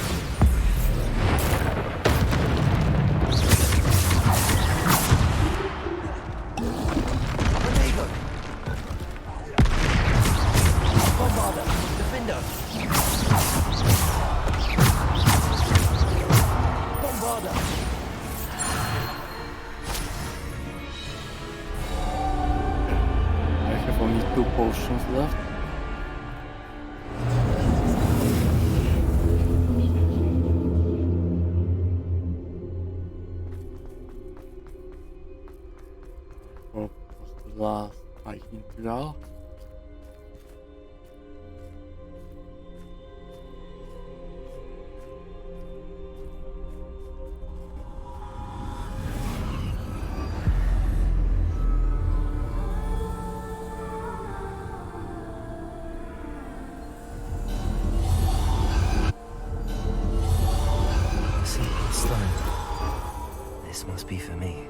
Renegade. Bombarder. Defender. Bombarder. I have only 2 potions left. Hope it was the last fighting trial. Simple stone. This must be for me.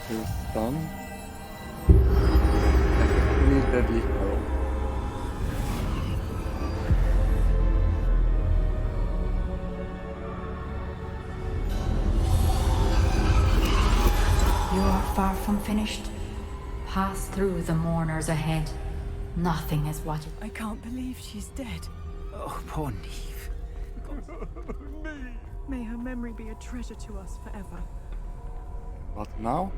Still stunned. Really deadly arrow. You are far from finished. Pass through the mourners ahead. Nothing is what it... I can't believe she's dead. Oh, poor Neve. May her memory be a treasure to us forever. What now?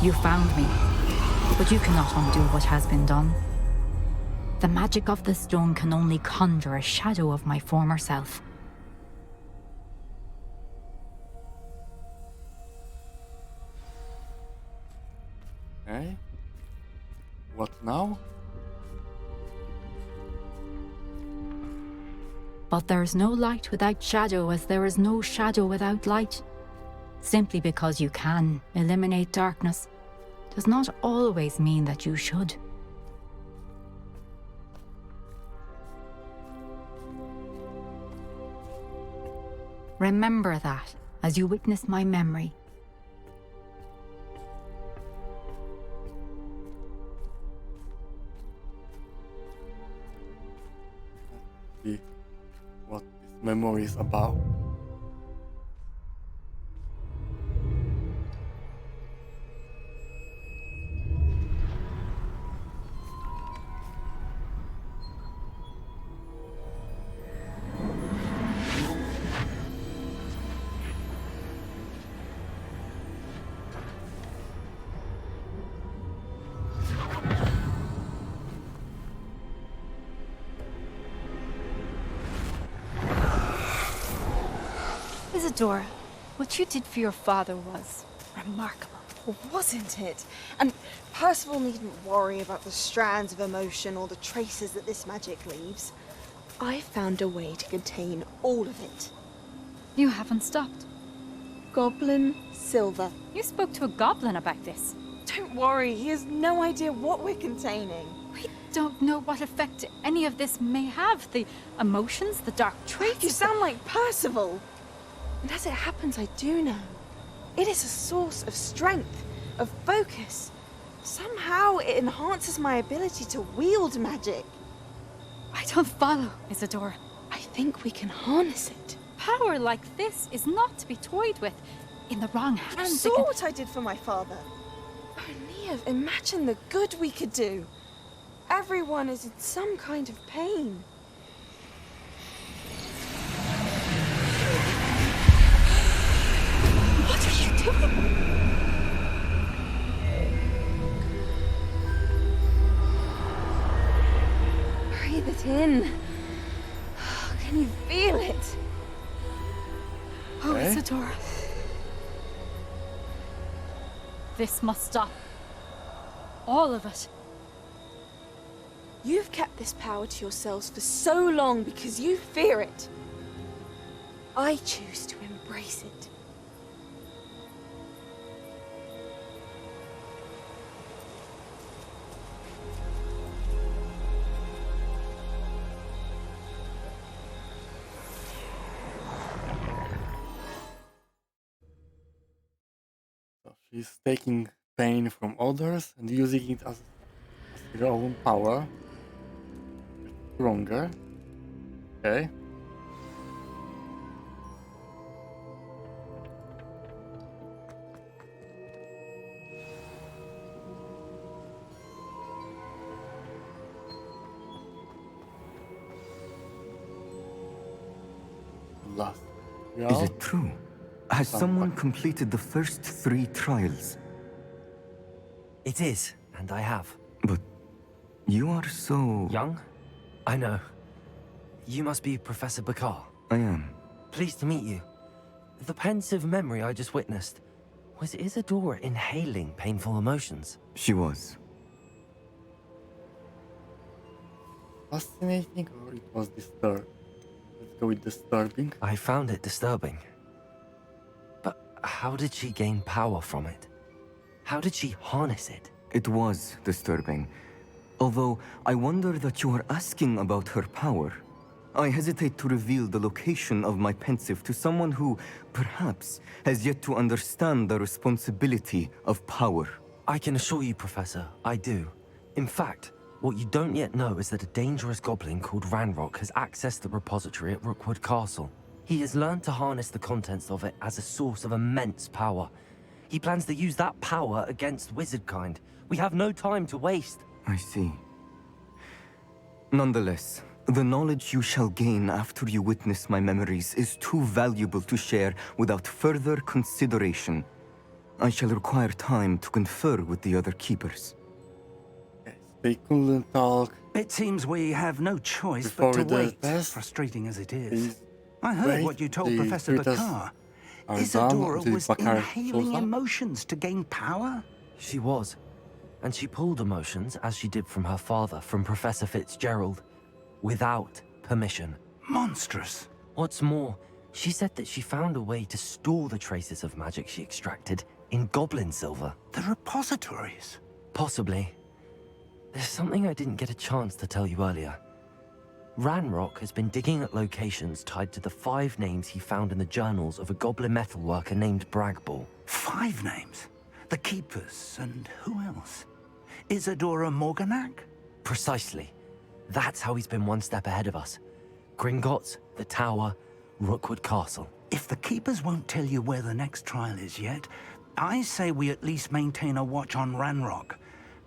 You found me, but you cannot undo what has been done. The magic of the stone can only conjure a shadow of my former self. Okay. What now? But there is no light without shadow, as there is no shadow without light. Simply because you can eliminate darkness does not always mean that you should. Remember that as you witness my memory. See what this memory is about. Isadora, what you did for your father was remarkable. Wasn't it? And Percival needn't worry about the strands of emotion or the traces that this magic leaves. I found a way to contain all of it. You haven't stopped. Goblin Silver. You spoke to a goblin about this. Don't worry, he has no idea what we're containing. We don't know what effect any of this may have. The emotions, the dark traits. You sound like Percival. And as it happens, I do know. It is a source of strength, of focus. Somehow it enhances my ability to wield magic. I don't follow, Isadora. I think we can harness it. Power like this is not to be toyed with. In the wrong hands, You saw what I did for my father. Oh, Neve, imagine the good we could do. Everyone is in some kind of pain. What are you doing? Breathe it in. Can you feel it? Oh, Isadora. This must stop. All of it. You've kept this power to yourselves for so long because you fear it. I choose to embrace it. So she's taking pain from others and using it as her own power. Stronger. Okay. Last. Is it true? Has someone completed the first 3 trials? It is, and I have. But you are so... Young? I know. You must be Professor Bakar. I am. Pleased to meet you. The pensive memory I just witnessed, was Isadora inhaling painful emotions? She was. Fascinating, or it was disturbing? Let's go with disturbing. I found it disturbing. But how did she gain power from it? How did she harness it? It was disturbing. Although, I wonder that you are asking about her power. I hesitate to reveal the location of my pensive to someone who, perhaps, has yet to understand the responsibility of power. I can assure you, Professor, I do. In fact, what you don't yet know is that a dangerous goblin called Ranrock has accessed the repository at Rookwood Castle. He has learned to harness the contents of it as a source of immense power. He plans to use that power against wizardkind. We have no time to waste. I see. Nonetheless, the knowledge you shall gain after you witness my memories is too valuable to share without further consideration. I shall require time to confer with the other keepers. They couldn't talk. It seems we have no choice before but to the wait, test. frustrating as it is. I I heard what you told Professor Bakar. Isadora was inhaling emotions to gain power? She was. And she pulled emotions, as she did from her father, from Professor Fitzgerald, without permission. Monstrous. What's more, she said that she found a way to store the traces of magic she extracted in goblin silver. The repositories? Possibly. There's something I didn't get a chance to tell you earlier. Ranrock has been digging at locations tied to the 5 names he found in the journals of a goblin metalworker named Bragball. 5 names? The Keepers, and who else? Isadora Morganac? Precisely. That's how he's been one step ahead of us. Gringotts, the Tower, Rookwood Castle. If the Keepers won't tell you where the next trial is yet, I say we at least maintain a watch on Ranrock.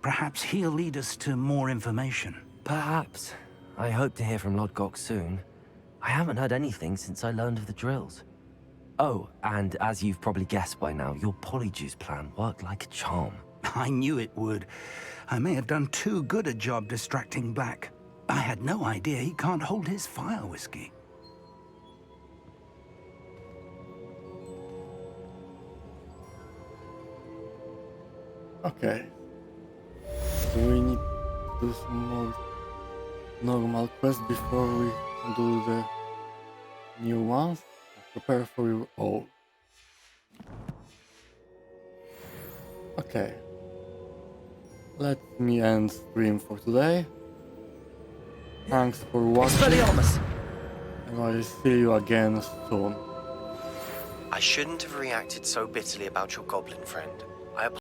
Perhaps he'll lead us to more information. Perhaps. I hope to hear from Lodgok soon. I haven't heard anything since I learned of the drills. Oh, and as you've probably guessed by now, your Polyjuice plan worked like a charm. I knew it would. I may have done too good a job distracting Black. I had no idea he can't hold his fire whiskey. Okay. So we need to do some more normal quests before we can do the new ones. Prepare for your all. Okay. Let me end stream for today. Thanks for watching. And I'll see you again soon. I shouldn't have reacted so bitterly about your goblin friend.